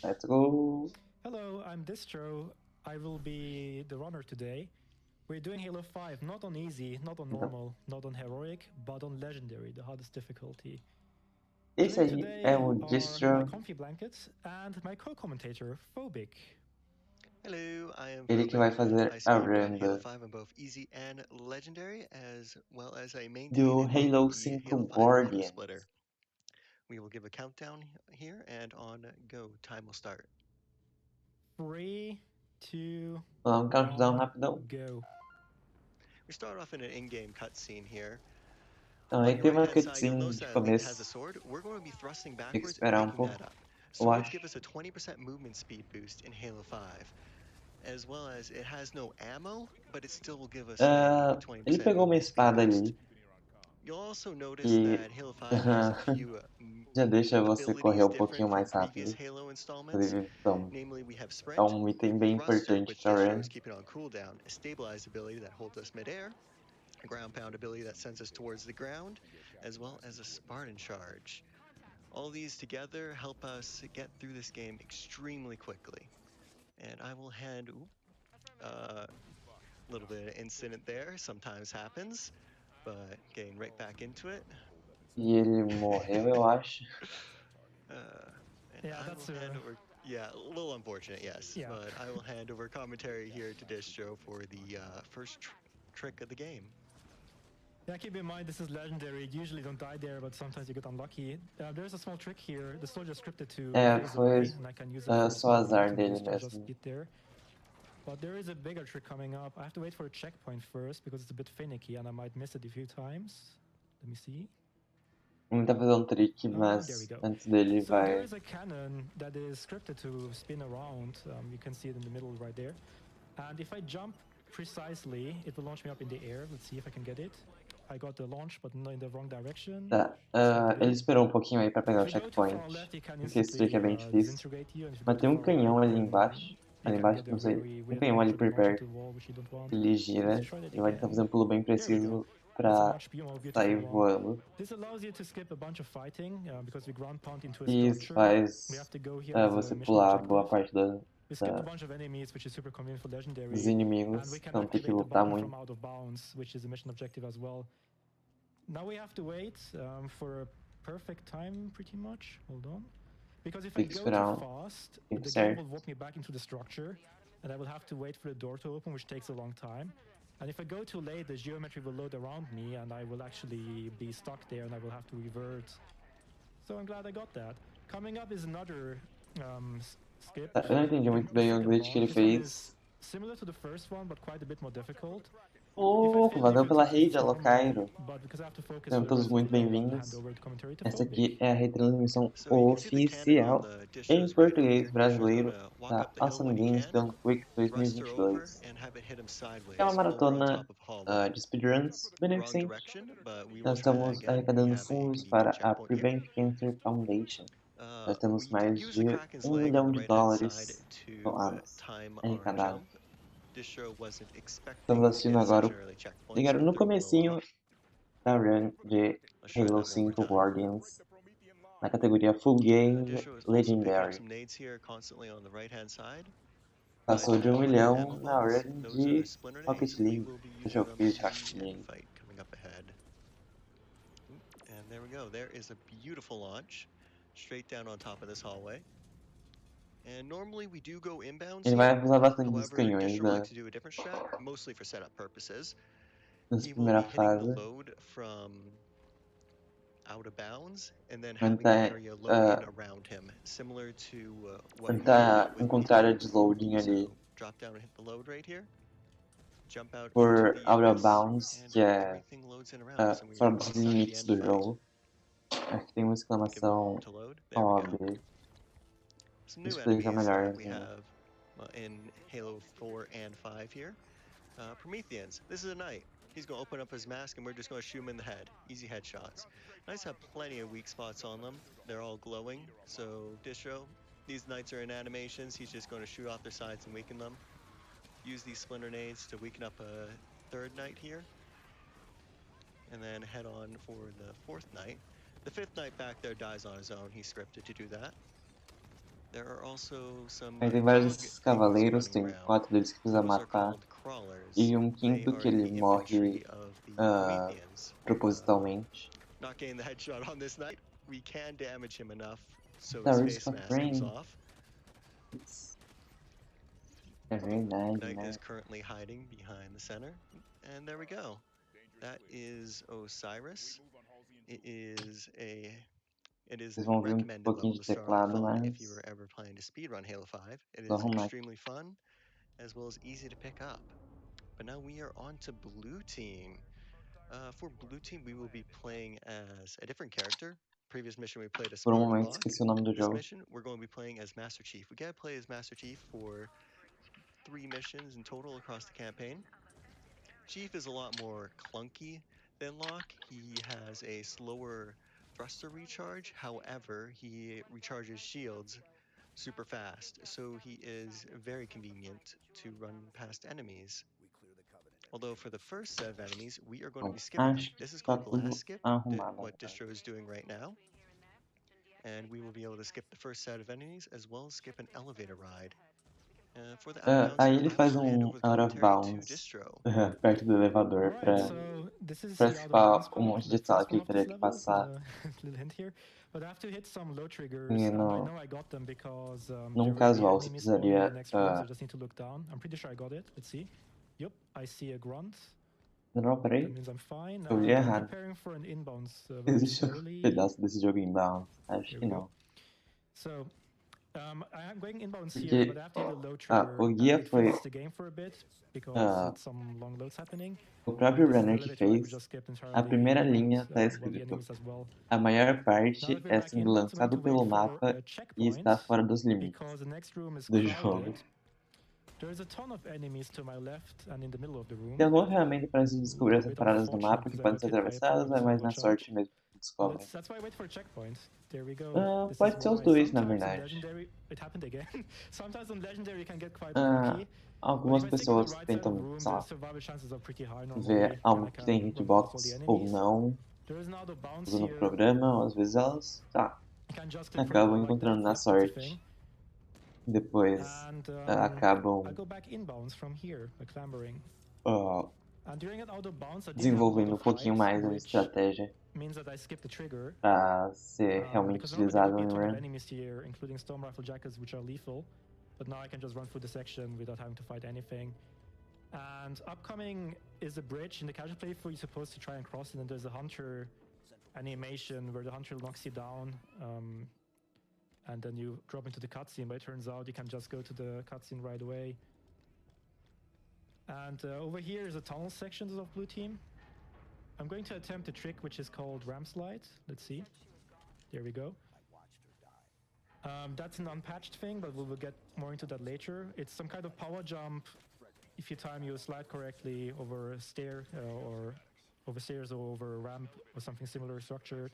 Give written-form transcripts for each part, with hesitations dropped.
Let's go. Hello, I'm Distro. I will be the runner today. We're doing Halo 5, not on easy, not on normal, not on heroic, but on legendary, the hardest difficulty. Esse Joining aí today é o are my Distro, comfy blankets and my co-commentator, Phobic. Hello, I am ele que vai Phobic. fazer I a speak run Halo 5 on both easy and legendary, as well as I maintain do and Halo the 5 Halo 5 auto splitter. Guardians. We will give a countdown here, and on go, time will start. 3, 2, Vamos countdown 1, rapidão. go. We start off in an in-game cutscene here. Então, On aí your tem uma right-hand side, you'll cutscene notice de that Elite has a começo. sword. We're going to be thrusting Tem que backwards and esperar picking pouco, that up. eu Swords acho. give us a 20% movement speed boost in Halo 5. As well as it has no ammo, but it still will give us a 20% Ele pegou uma movement speed espada boost. ali You'll also notice que that Halo 5 has a few já deixa você correr abilities um pouquinho different from mais previous rápido. Halo installments. Inclusive, então, Namely, we have é Sprint, um item bem Thruster, importante which pra Distro run. is keeping on cooldown, a Stabilized ability that holds us midair, a Ground Pound ability that sends us towards the ground, as well as a Spartan Charge. All these together help us get through this game extremely quickly. And I will hand... a little bit of incident there, sometimes happens, but getting right back into it. E ele morreu, eu acho. Yeah, that's yeah, a little unfortunate, yes. Yeah. But I will hand over commentary here to Distro for the first trick of the game. Yeah, keep in mind this is legendary. You usually don't die there, but sometimes you get unlucky. There's a small trick here. The soldier scripted to phase away, and I can use it for só azar to dele boost or just mesmo. get there. But there is a bigger trick coming up. I have to wait for a checkpoint first because it's a bit finicky and I might miss it a few times. Let me see. Ele tá fazendo um trick, mas antes dele So vai... there is a cannon that is scripted to spin around. You can see it in the middle right there. And if I jump precisely, it will launch me up in the air. Let's see if I can get it. I got the launch, but not in the wrong direction. Tá, ele esperou um pouquinho aí pra pegar o checkpoint, porque esse trick é bem difícil. Mas tem um canhão ali embaixo, não sei, um canhão ali por perto. Ele gira e vai estar fazendo um pulo bem preciso pra sair voando. E isso faz você pular boa parte dos inimigos, então tem que lutar muito. Now we have to wait for a perfect time, pretty much. Hold on. Because if I Tem que go esperar too fast, the game certo. will walk me back into the structure, and I will have to wait for the door to open, which takes a long time. And if I go too late, the geometry will load around me, and I will actually be stuck there, and I will have to revert. So I'm glad I got that. Coming up is another skip. Eu não entendi muito bem o glitch que ele fez. Similar to the first one, but quite a bit more difficult. Valeu pela raid, Alocairo. Sejam todos muito bem-vindos. Essa aqui é a retransmissão oficial em português brasileiro da Awesome Games Done Quick 2022. É uma maratona de speedruns beneficente. Nós estamos arrecadando fundos para a Prevent Cancer Foundation. Nós temos mais de $1 milhão doados arrecadados. Estamos assistindo agora ligaram no comecinho da run de Halo 5 Guardians na categoria Full Game Legendary. Passou de 1 milhão na run de Rocket League. Deixa eu ver de Rocket League. And there we go. There is a beautiful launch straight down on top of this hallway. And normally we do go inbound. Ele vai abusar bastante dos However, canhões Distro likes to do a different strat, mostly for setup purposes. nessa He will primeira be hitting fase. the load from out of bounds and then having the area load in around him, similar to what Ele we tá did with encontrar de loading ali So, drop down and hit the load right here. Jump out por into the out of abyss, bounds, and que é everything loads in around. So we fora are dos almost at the limites end do fight. jogo. Aqui tem uma exclamação To load. There we go. OB. Some new Explica enemies melhor. that we have in Halo 4 and 5 here. Prometheans. This is a knight. He's going to open up his mask and we're just going to shoot him in the head. Easy headshots. Knights have plenty of weak spots on them. They're all glowing. So, Distro, these knights are in animations. He's just going to shoot off their sides and weaken them. Use these splinter nades to weaken up a third knight here. And then head on for the fourth knight. The fifth knight back there dies on his own. He's scripted to do that. There are also some Aí tem vários dog desses things cavaleiros, running tem around. 4 deles que precisa Those are matar. called crawlers. E um They quinto que are ele the morre infantry of the ah, Prometheans. propositalmente. Not getting the headshot on this knight. We can damage him enough so The his risk face of mask comes rain. off. É verdade, Knight né? is currently hiding behind the center. And there we go. That is Osiris. It is Vocês the vão ver um recommended pouquinho level de to start off teclado, on mas if you were ever planning to speedrun Halo 5. It vou is arrumar aqui. extremely fun, as well as easy to pick up. But now we are on to Blue Team. For Blue Team, we will be playing as a different character. Previous mission we played as Por um Spartan momento Locke. esqueci o nome do This jogo. mission we're going to be playing as Master Chief. We gotta play as Master Chief for 3 missions in total across the campaign. Chief is a lot more clunky than Locke. He has a slower thruster recharge. However, he recharges shields super fast, so he is very convenient to run past enemies. Although for the first set of enemies, we are going to Bom, be skipping them. acho que This is tá called tudo Last Skip, arrumado what agora. Distro is doing right now. And we will be able to skip the first set of enemies, as well as skip an elevator ride. For the Aí announcement, ele I will faz hand over the out of commentary to bounds Distro. perto do elevador Alright, so this is pra the out of bounds esquivar um part, monte the de sala first que one ele of teria this que level. passar. Little hint here, but I have to hit some low triggers, E and I no, know I got them because num there will be casual, você enemies spawning in the precisaria next rooms. I just need to look down. I'm pretty sure I got it. Let's see. Yup, I see a grunt. Não, That peraí. means I'm fine. Eu li And I'm errado. preparing for an inbounds very Existe um slowly. pedaço desse jogo inbound? Acho There que we go. não. So, I am going inbounds here, but I have to hit a low Porque trigger, o and guia it foi freezes the game for a bit because it's some long loads happening. o próprio This is the runner que elevator ride we fez. just skipped A entirely. primeira And linha tá well, the escrito: enemies as well. a maior Now parte that we're é back sendo inbounds, I'm going lançado to pelo wait for mapa a e checkpoint está fora dos limites because the next room is do jogo. crowded. There's a ton of enemies to my left and in the middle of the room. Tem alguma ferramenta para se descobrir A essas bit paradas no unfortunate mapa que because I podem got ser hit by a atravessadas ou é port, so mais na watch out. sorte mesmo que descobre? That's why I wait for a checkpoint. There we go. This Pode is ser os why dois, na sometimes on verdade. legendary it happened again. Sometimes on legendary you can get quite lucky. But Algumas if I stick on the pessoas right side of the tentam, room, sei the lá, survival chances are pretty high normally, ver and algo I que tem can run past all the hitbox ou enemies. não There is now the bounce usando o here. programa, ou às vezes elas You can just click from acabam like encontrando that. na Yep, that's a sorte. thing. Depois And acabam I go back inbounds from here by clambering. And during an out of bounds, I did have a lot desenvolvendo um of pouquinho height, mais a which estratégia means that I skip the trigger. para ser realmente Because normally there utilizado would be a em ton of run. enemies here, including storm rifle jackets, which are lethal. But now I can just run through the section without having to fight anything. And upcoming is a bridge. In the casual playthrough, you're supposed to try and cross it, and there's a hunter animation where the hunter knocks you down, and then you drop into the cutscene. But it turns out you can just go to the cutscene right away. And over here is a tunnel section of Blue Team. I'm going to attempt a trick which is called Ram Slide. Let's see. There we go. That's an unpatched thing, but we will get more into that later. It's some kind of power jump if you time your slide correctly over a stair or over stairs or over a ramp or something similar structure.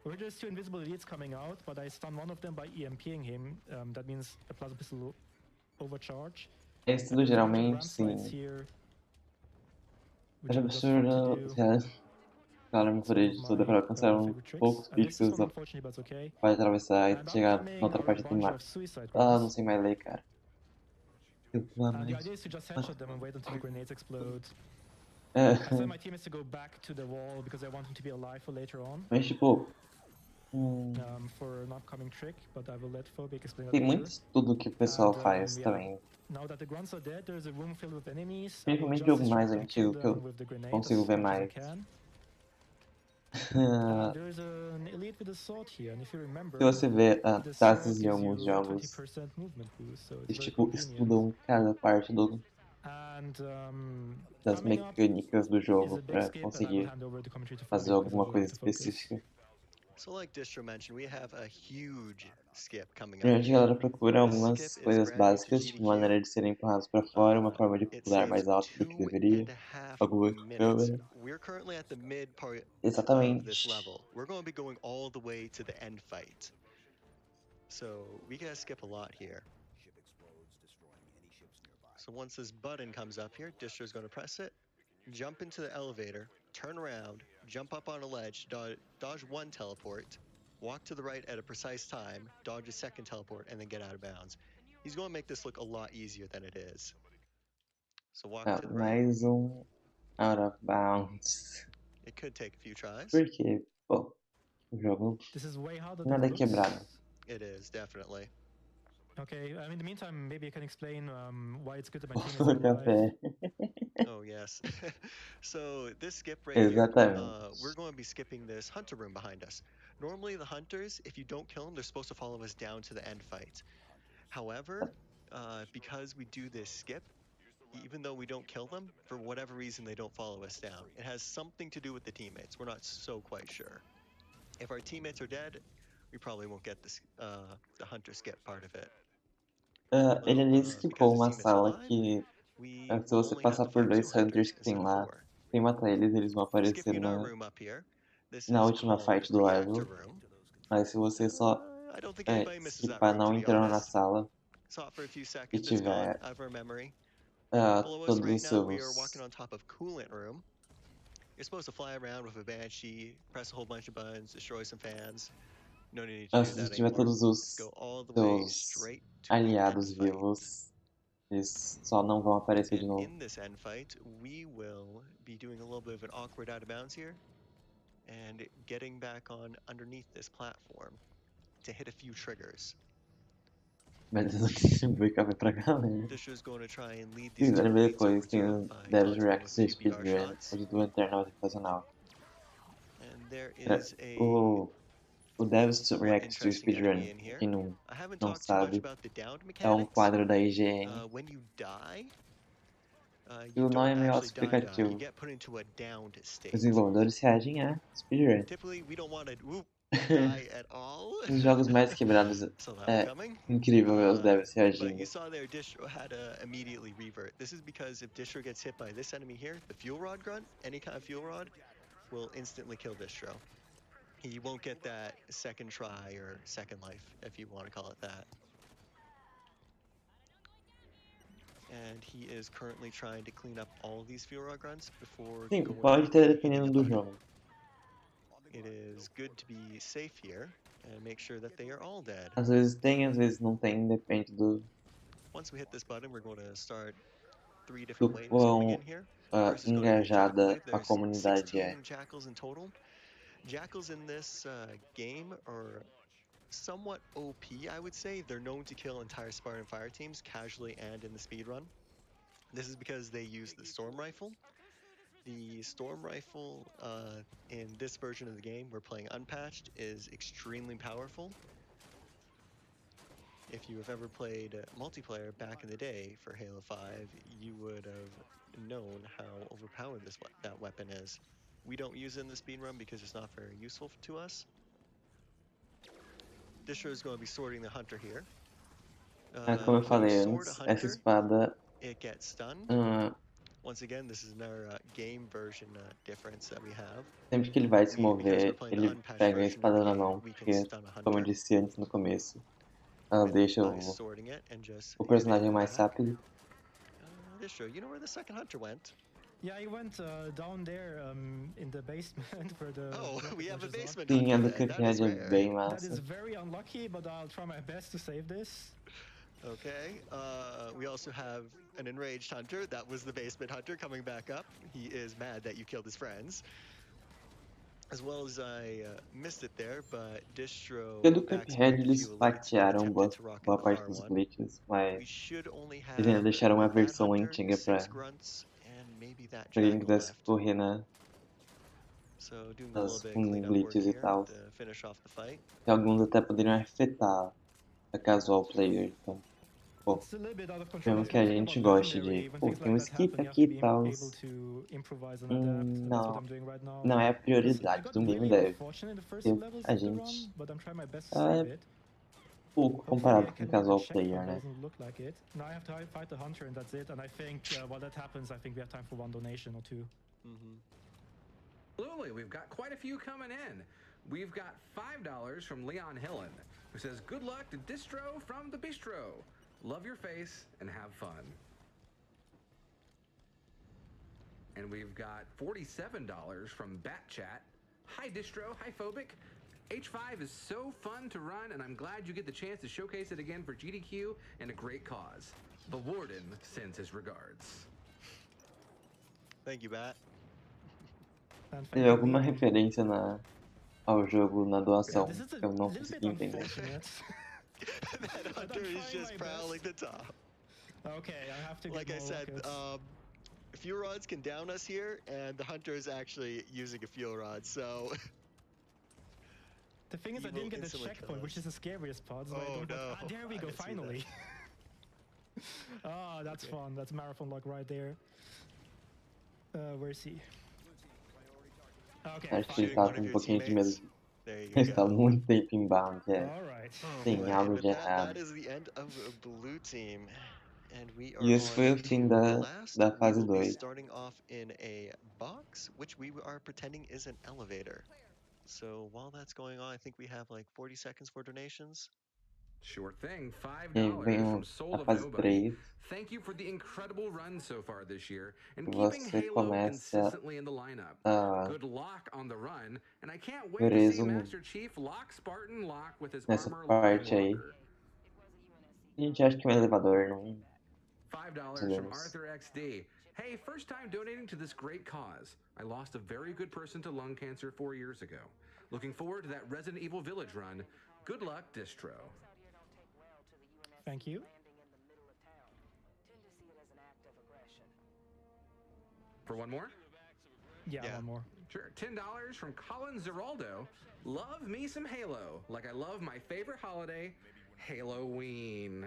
We're just 2 invisible elites coming out, but I stun one of them by EMPing him. That means a plasma pistol overcharge. Esse tudo geralmente, sim. É absurdo. Cara, me furei de tudo para alcançar poucos pixels para atravessar e chegar na outra parte do mapa. Não sei mais ler, cara. Eu lá mais. The idea is to just headshot them and wait until the grenades explode. I said my team is to go back to the wall because I want him to be alive for later on. Mas tipo. For an upcoming trick, but I will let Phobic explain that Tem later. muito estudo que o pessoal faz também. Now that the grunts are dead, there's a room filled with enemies. Principalmente jogo mais antigo que eu consigo ver mais. Se você vê taças de alguns jogos, eles tipo estudam cada parte das mecânicas do jogo para conseguir fazer alguma coisa específica. So like Distro mentioned, we have a huge skip coming up. Primeiro a galera procura algumas coisas básicas, tipo maneira de serem empurrados para fora, uma forma de pular mais alto do que deveria, alguma câmera. We're currently at the mid part Exatamente. of this level. We're going to be going all the way to the end fight. So we gotta skip a lot here. So once this button comes up here, Distro's going to press it, jump into the elevator, turn around, jump up on a ledge, dodge 1 teleport, walk to the right at a precise time, dodge a second teleport, and then get out of bounds. He's going to make this look a lot easier than it is. So walk to the right. Mais out of bounds. It could take a few tries. Porque, pô, o jogo This is way harder nada than é it quebrado. looks. It is, definitely. Okay, in the meantime, maybe I can explain why it's good that my O team is alive. café. Oh, yes. So this skip right Exatamente. here, we're going to be skipping this hunter room behind us. Normally the hunters, if you don't kill them, they're supposed to follow us down to the end fight. However, because we do this skip, even though we don't kill them, for whatever reason they don't follow us down. It has something to do with the teammates. We're not so quite sure. If our teammates are dead, we probably won't get this, the hunter skip part of it. Ele ali skippou uma Because the sala teammates are que, we se você will only have passar to por fight dois two hunters que instead tem of lá, four. sem matar eles vão aparecer Skipping our room up here. This na is última called fight do reactor rival. room. Mas se você só I don't think anybody misses that skippar room, não to be entrando na honest. sala Saw it for a few e seconds, it's gone tiver out of our memory. Below us todos right os now, we are seus... walking on top of coolant room. You're supposed to fly around with a banshee, press a whole bunch of buttons, destroy some fans. No need to do Se that tiver anymore. todos Let's os go all the way seus straight to the aliados end fight. vivos, eles só não vão aparecer de And novo. in this end fight, we will be doing a little bit of an awkward out of bounds here and getting back on underneath this platform to hit a few triggers. Mas eu não distribui café pra galera. Disher's going to try and lead Se these two quiserem ver elites over depois, tem to o by Devs dodging Reacts a do few BR Speedrun, shots. onde do Eternal Sensacional. And there É, is a o Devs somewhat Reacts do interesting Speedrun, enemy in here. quem não I haven't não talked too much sabe, about the downed é um mechanics. quadro da IGN. When you die, E you o nome é don't meio actually die. You autoexplicativo. get put into a downed state. Os desenvolvedores reagem a Speedrun. Typically, we don't want to die at all. Nos jogos mais quebrados So that é coming. incrível ver os devs But you reagindo. saw there, Distro had to immediately revert. This is because if Distro gets hit by this enemy here, the fuel rod grunt, any kind of fuel rod, will instantly kill Distro. He won't get that second try or second life, if you want to call it that. And he is currently trying to clean up all these fuel rod grunts before Sim, going pode ter into dependendo the do fight. jogo. It is good to be safe here and make sure that they are all dead. Às vezes tem, às vezes não tem, depende do Once we hit this button, we're going to start 3 different waves quão going in here. First is going to be a jackal engajada wave. a There's comunidade 16 é. jackals in total. Jackals in this game are somewhat OP, I would say. They're known to kill entire Spartan fire teams casually and in the speedrun. This is because they use the storm rifle. The storm rifle in this version of the game, we're playing unpatched, is extremely powerful. If you have ever played multiplayer back in the day for Halo 5, you would have known how overpowered that weapon is. We don't use it in the speedrun because it's not very useful to us. Distro is going to be sorting the hunter here. Como eu when falei you sword a antes, essa hunter, espada it gets stunned. Once again, this is another game version difference that we have. sempre que ele vai se Because mover, we're playing the ele unpatched pega a version of espada the na game, mão, we can porque, stun a como eu hunter disse antes no começo, ela deixa by sorting it and just o hitting personagem the mais back. rápido. Distro, you know where the second hunter went? Yeah, he went down there in the basement where the. Oh, rocket we have a launchers are. basement Sim, a hunter do then. That is Cuphead é rare. bem That is massa. very unlucky, but I'll try my best to save this. Okay, we also have an enraged hunter. That was the basement hunter coming back up. He is mad that you killed his friends. As well as I missed it there, but Distro Porque do backspinning Cuphead a eles few elites and fatiaram attempted to rocket boa the parte far dos one. glitches, We mas should only eles ainda have deixaram uma that versão hunter, antiga 6 pra grunts, and maybe that quem jackal quisesse left. correr So doing a little bit of com cleanup work glitches e here tal. to finish off the fight. Que alguns até poderiam afetar a casual player. Então, pô, It's a little bit out of control. mesmo It's que a one thing gente about goste legendary. de, When pô, things tem like um that skip happen, you have aqui to e be tal. able to improvise and adapt, and that's what Não, I'm doing right now. não é a Because I prioridade got do game really dev. unfortunate in the first Porque levels a of the gente run, but I'm trying my best to é save it. pouco Hopefully I comparado com can make casual a check, player, but né? doesn't look like it. Now I have to fight the hunter and that's it. And I think while that happens, I think we have time for one donation or two. Absolutely, we've got quite a few coming in. We've got $5 from Leon Hillen, who says, "Good luck to Distro from the Bistro. Love your face and have fun." And we've got $47 from Bat Chat. "Hi Distro, hi Phobic. H5 is so fun to run, and I'm glad you get the chance to showcase it again for GDQ and a great cause. The Warden sends his regards. Thank you, Bat. And thank Teve you, alguma Lee. referência ao jogo na Yeah, doação this is a que eu não little bit consegui entender. unfortunate. That hunter is trying just my prowling best. the top. Okay, I have to get Like I more said, rockets. fuel rods can down us here, and the hunter is actually using a fuel rod, so... The thing is, I Evil didn't get the instantly checkpoint, kill which us. is the scariest part. So I Oh, don't no. want... there we I go, didn't see finally. Ah, that's Okay. fun. That's marathon luck right there. Where is he? Okay, Acho que ele Shooting tá one com of um your pouquinho de medo. teammates. There you Ele tá go. muito tempo inbound, Alright. Oh, tem boy. algo And with de that, errado. that is the end of Blue Team. And we are E esse foi on o fim to da, last. da We fase will be 2. starting off in a box, which we are pretending is an elevator. So while that's going on, I think we have like 40 seconds for donations. Sure thing. E aí vem $5 from Soul a of fase Nobody. 3, Thank you for the incredible run so far this year and que keeping você Halo começa consistently in the lineup. a Good luck on the run, and I can't wait ver to see resumo Master Chief lock Spartan lock with his nessa armor parte aí. locker. A gente acha que é um elevador, não $5 from sabemos. Arthur XD. Hey, first time donating to this great cause. I lost a very good person to lung cancer 4 years ago. Looking forward to that Resident Evil Village run. Good luck, Distro. Thank you. For one more? Yeah, Yeah. one more. Sure. $10 from Colin Zeraldo. Love me some Halo, like I love my favorite holiday, Halloween.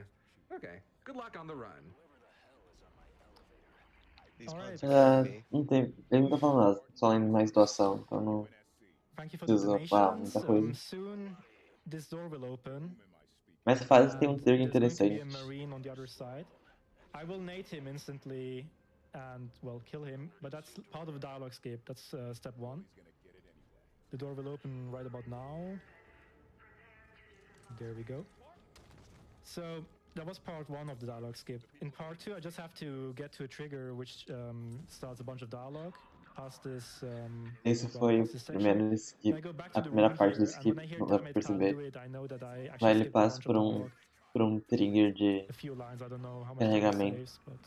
Okay. Good luck on the run. These Alright. puns are killing me. Não tem, ele não tá falando nada, só lendo mais doação, então não Thank you for the precisa falar donations. muita coisa. Soon this door will open. Mas essa fase tem um And trigger there's going to be a interessante. marine on the other side. I will nade him instantly and, well, kill him. But that's part of the dialogue skip. That's step 1. The door will open right about now. There we go. So that was part 1 of the dialogue skip. In part 2, I just have to get to a trigger which starts a bunch of dialogue. Past this, Esse well, foi o past this section. primeiro Then skip, I go back a to the primeira room parte do here, and when I skip, hear não dá damn pra it, can't perceber. do it, I know that I Lá actually ele skipped a passa bunch of dialogue. por um trigger de A few lines, I don't know how much time it carregamento. saves, but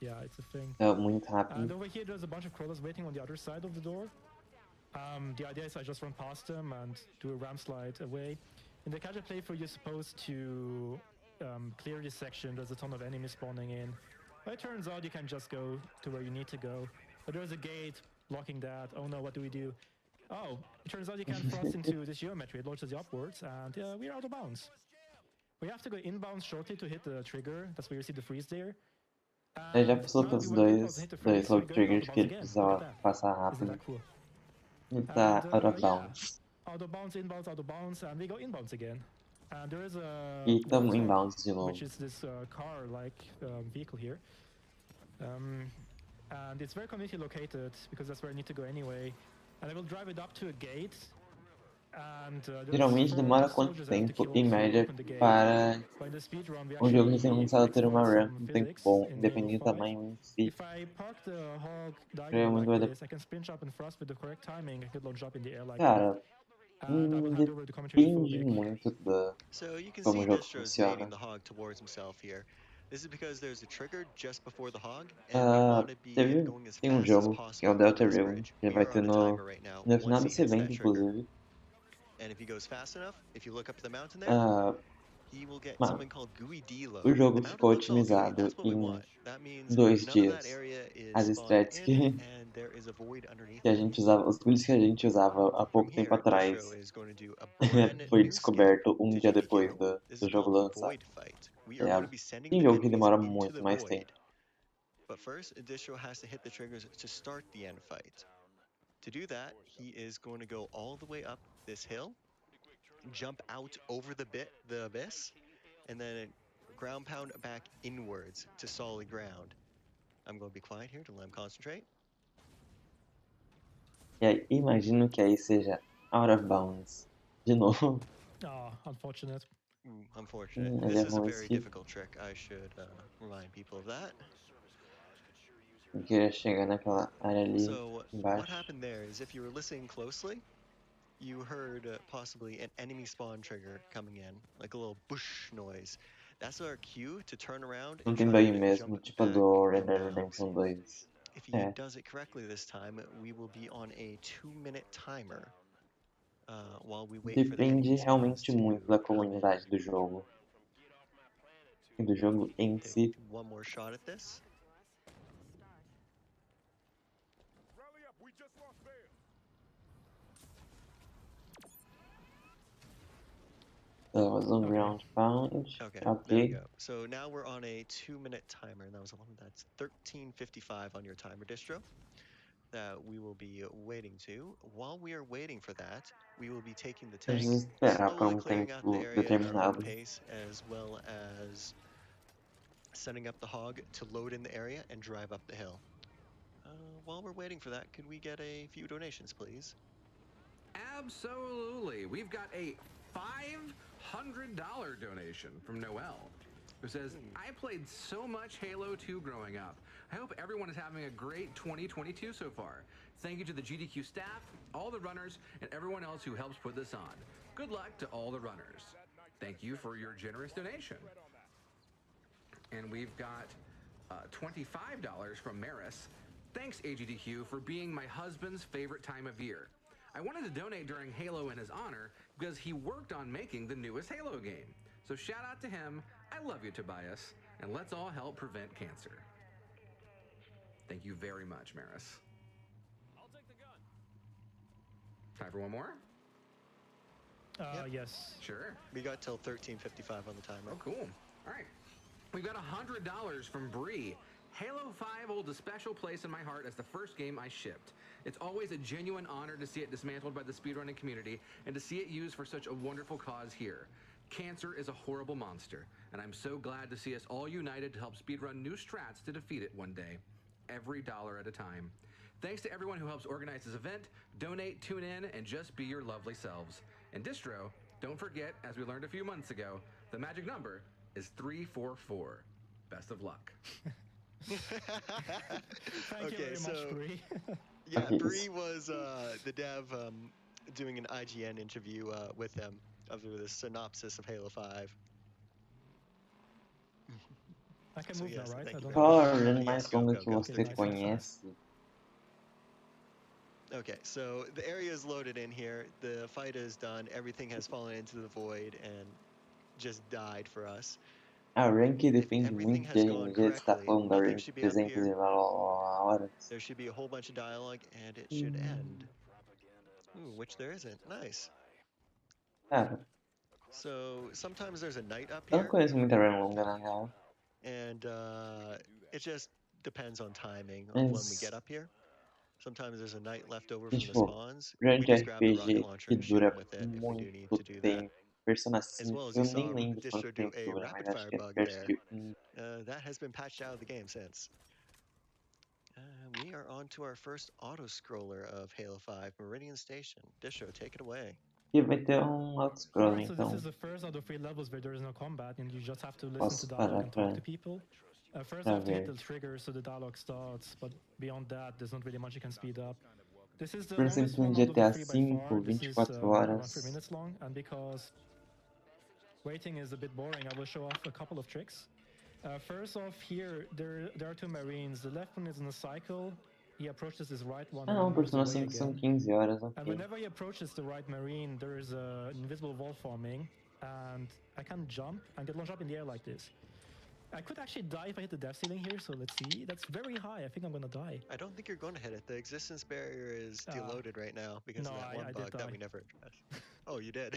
yeah, it's a thing. É muito And rápido. over here, there's a bunch of crawlers waiting on the other side of the door. The idea is I just run past them and do a ramp slide away. In the casual playthrough, you're supposed to clear this section. There's a ton of enemies spawning in. But it turns out you can just go to where you need to go. But there's a gate blocking that. Oh no, what do we do? Oh, it turns out you can thrust into this geometry. It launches you upwards, and we're out of bounds. We have to go inbounds shortly to hit the trigger. That's where you see the freeze there. Ele já And passou now pelos we went inbounds and hit the freeze, dois we're load going out triggers of que bounds ele again. Look at precisava that. passar Isn't rápido. that cool? Ele tá And, out of yeah. bounds. Out of bounds, and we go inbounds again. And there is a E tamo Warthog, inbounds de which novo. is this car-like vehicle here. And it's very conveniently located because that's where I need to go anyway. And I will drive it up to a gate. And there's Geralmente 4 demora quanto soldiers I have to tempo, kill em to média, open the gate. para But in the speedrun, we um jogo actually recém-lançado ter uma exploit ramp some um tempo physics bom, in Halo independente do 5. tamanho em si. If I park the hog diagonal Provavelmente vai like dar. this, I can spin jump and thrust with the correct timing. I could launch up in the air like Cara, that. And I will hand over the commentary to depende Phobic. muito da So you can como see o jogo Distro's funciona. nading the hog towards himself here. This is because there's a trigger just before the hog, and we want to be going as Tem um fast as jogo que é possible o on Delta this Realm, bridge. que We vai are ter on a timer right now. no final Once he desse hits evento, that trigger, inclusive. and if he goes fast enough, if you look up the mountain there, he will get Mano, something called GUI deload. o jogo The ficou mountain looks all gooey. otimizado That's what we em want. That means 2 none of that dias. area is As spawned strats in, que, and there is a void underneath que a it. gente usava, os builds que a gente usava há From pouco tempo here, atrás, Distro is going to do a brand foi new skip descoberto to dia depois GDQ. This do is jogo called the lançado. Void Fight. We are É, going to be sending tem the jogo que enemies demora into muito the mais void. tempo. But first, Distro has to hit the triggers to start the end fight. To do that, he is going to go all the way up this hill, jump out over the abyss, and then ground pound back inwards to solid ground. I'm going to be quiet here to let him concentrate. E aí, imagino que aí seja out of bounds. De novo. Unfortunate. Unfortunate. Ele This é is a ruim very esse. difficult trick. I should remind people of that. Eu queria chegar naquela área ali So what embaixo. happened there is if you were listening closely, you heard possibly an enemy spawn trigger coming in, like a little bush noise. That's our cue to turn around Não and tem try bug to mesmo, jump tipo a back do Red out Dead of bounds. Redemption 2. If he É, does it correctly this time, we will be on a 2-minute timer while we wait for the depende enemy spawns realmente to muito da come in. comunidade do jogo. E do jogo em Take si. one more shot at this. That was on ground pound. Okay, there we Ok. go. So now we're on a 2-minute timer, and that's 13:55 on your timer distro that we will be waiting to. While we are waiting for that, we will be taking the tank, Preciso esperar por slowly um clearing out the tempo area at our own determinado. pace, as well as setting up the hog to load in the area and drive up the hill. While we're waiting for that, could we get a few donations, please? Absolutely. We've got a $500 donation from Noel, who says, I played so much Halo 2 growing up. I hope everyone is having a great 2022 so far. Thank you to the GDQ staff, all the runners, and everyone else who helps put this on. Good luck to all the runners. Thank you for your generous donation. And we've got $25 from Maris. Thanks, AGDQ, for being my husband's favorite time of year. I wanted to donate during Halo in his honor because he worked on making the newest Halo game. So shout out to him. I love you, Tobias, and let's all help prevent cancer. Thank you very much, Maris. I'll take the gun. Time for one more? Yep. Yes. Sure. We got till 13:55 on the timer. Oh, cool. All right. We've got $100 from Bree. Halo 5 holds a special place in my heart as the first game I shipped. It's always a genuine honor to see it dismantled by the speedrunning community and to see it used for such a wonderful cause here. Cancer is a horrible monster, and I'm so glad to see us all united to help speedrun new strats to defeat it one day. Every dollar at a time. Thanks to everyone who helps organize this event, donate, tune in, and just be your lovely selves. And Distro, don't forget, as we learned a few months ago, the magic number is 344. Best of luck. Thank you very much, Bree. Yeah, Okay. Bree was the dev doing an IGN interview with them of the synopsis of Halo 5. I can So move yes, now, right? thank I you don't very Qual much. a run Yes, mais go, longa go, que go. você Okay, nice. conhece? Okay, so the area is loaded in here. The fight is done. Everything has fallen into the void and just died for us. A rank If depende everything muito has de gone energia. Você está correctly, falando da nothing rank, should por be up exemplo, de here. horas. There should be a whole bunch of dialogue, and it should end. Ooh, which there isn't. Nice. Cara, So sometimes there's a night up eu não here, conheço muita run longa na real. and it just depends on timing of when we Mas, get up here. Sometimes there's a night left over e, from the tipo, spawns. run We de just grab the rocket RPG launcher que and shoot dura them with it if we do need muito to do that. tempo. Persona As 5, well as eu you nem saw lembro Distro quanto do tempo a dura, rapid mas acho fire que é bug perto there. de That has been patched out of the game since. We are on to our first auto-scroller of Halo 5, Meridian Station. Distro, take it away. E vai ter auto-scroll, Alright, so this então is the first out of 3 levels where there is no combat and you just have to listen posso to dialogue parar and talk pra... to people. First, pra you have to hit ver. the trigger so the dialogue starts, but beyond that, there's not really much you can speed up. This is the Por longest exemplo, one no out of the GTA 3 by 5, far. This is 24 around 3 horas. minutes long, and because waiting is a bit boring, I will show off a couple of tricks. First off, here, there are 2 marines. The left one is in a cycle. He approaches this right one Ah and não, moves Persona away 5 são again. 15 horas, And ok. whenever he approaches the right marine, there is an invisible wall forming, and I can jump and get launched up in the air like this. I could actually die if I hit the death ceiling here, so let's see. That's very high. I think I'm gonna die. I don't think you're going to hit it. The existence barrier is deloaded right now because no, of that one I did bug that die. we never addressed. Oh, you did?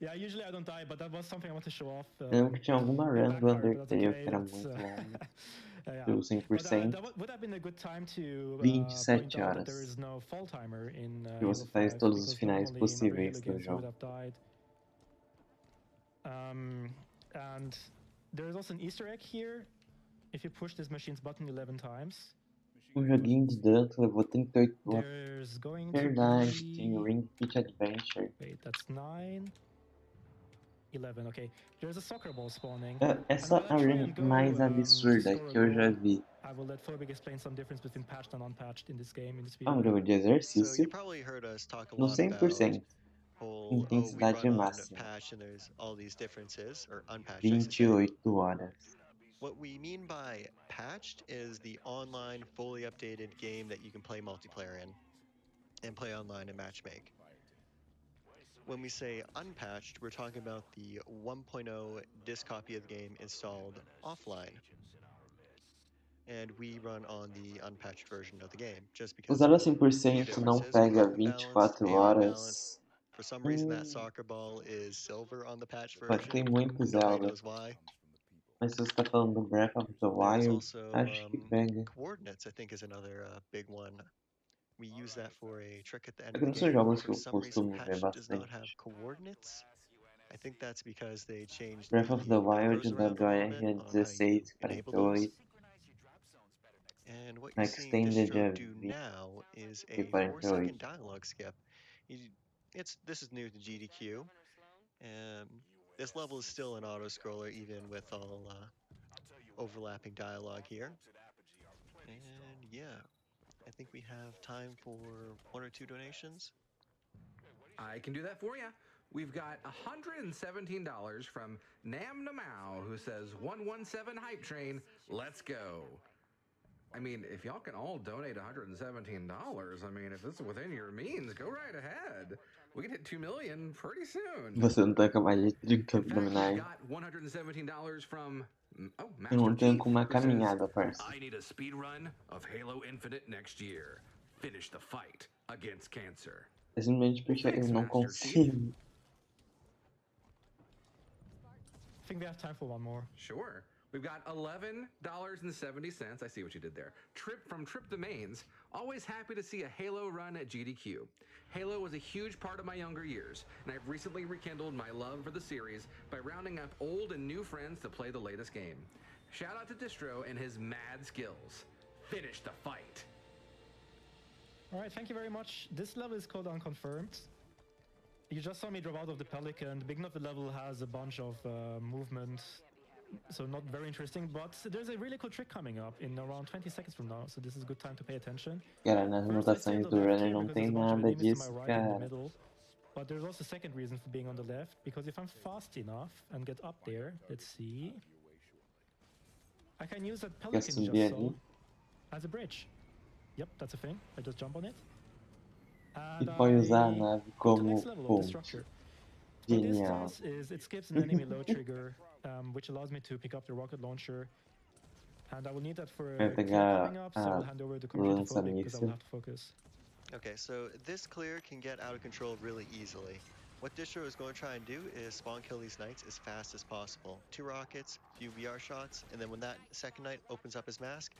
Yeah, usually I don't die, but that was something I want to show off. Eu lembro que tinha alguma It run do backfired, but that's Undertale okay. que era That's, muito longa. yeah. Pelo But 100%. that would have been a good time to 27 point out that there horas. is no fall timer in E Halo você 5, faz todos os because finais normally in other Halo possíveis do games you would jogo. have died. And there is also an Easter egg here. If you push this machine's button 11 times, Um joguinho de dentro levou 38 horas. there's going Verdade, to tem be... Ring Fit Adventure. Wait, that's 9... 11, okay. There's a soccer ball spawning. Essa é a run mais absurda que eu já vi. will let Phobig explain some difference between patched and unpatched in this game, in this É um video. jogo de So you exercício probably heard us talk a no lot about 100%. whole, we Intensidade run on máxima. patch and there's all these differences, or unpatched, I should say. 28 horas. What we mean by patched is the online, fully updated game that you can play multiplayer in and play online and matchmake. When we say unpatched, we're talking about the 1.0 disk copy of the game installed offline. And we run on the unpatched version of the game, just because Usar a of a few 100% não differences. pega Weapon balance, 24 AoE balance. horas. For some reason, that soccer ball is silver on the patch Mas version. tem muito Nobody Zelda. knows why. Mas se você tá falando do Breath of the There's Wild, also acho que pega. coordinates, I think, is another big one. We use that for a trick at the end É of que the não são game. jogos que For eu some reason, costumo ver patch does not bastante. have coordinates. I think that's because they changed Breath of the the Wild, numbers around a little bit WR on how you 16, enable those. 48, And what you're seeing Extended Distro do now is a 4-second 48. dialogue skip. This is new to GDQ. This level is still an auto-scroller, even with all overlapping dialogue here. And yeah, I think we have time for 1 or 2 donations. I can do that for you. We've got $117 from Nam Namau, who says 117 Hype Train, let's go. I mean, if y'all can all donate $117, I mean, if this is within your means, go right ahead. We can hit 2 million pretty soon. Você não tá com mais de 30 In fact, we've abdominais. got $117 from Eu Master não tenho Chief, com uma who says, caminhada, parça. I need a speed run of Halo Infinite next year. Finish the fight against cancer. É simplesmente porque eu Thanks, não Master Chief. consigo. I think we have time for one more. Sure. We've got $11.70. I see what you did there. Trip from Trip Domains. Always happy to see a Halo run at GDQ. Halo was a huge part of my younger years, and I've recently rekindled my love for the series by rounding up old and new friends to play the latest game. Shout out to Distro and his mad skills. Finish the fight. All right, thank you very much. This level is called Unconfirmed. You just saw me drop out of the Pelican. The beginning of the level has a bunch of movement, so not very interesting, but there's a really cool trick coming up in around 20 seconds from now, so this is a good time to pay attention. Cara, nas First, let's stay on anotações the do left runner here não because tem there's a bunch of nada enemies to disso, my right in the cara. middle. But there's also a second reason for being on the left, because if I'm fast enough and get up there, let's see, I can use that Quer Pelican you subir just saw ali? as a bridge. Yep, that's a thing. I just jump on it. E And pode usar a I nave go to the como next level of the ponte. structure. What this Genial. does is it skips an enemy low trigger, which allows me to pick up the rocket launcher. And I will need that for Vai a clear pegar coming up, so I will a hand over the computer to Phobig because I will lança-míssil. have to focus. Okay, so this clear can get out of control really easily. What Distro is going to try and do is spawn kill these knights as fast as possible. 2 rockets, few VR shots, and then when that second knight opens up his mask,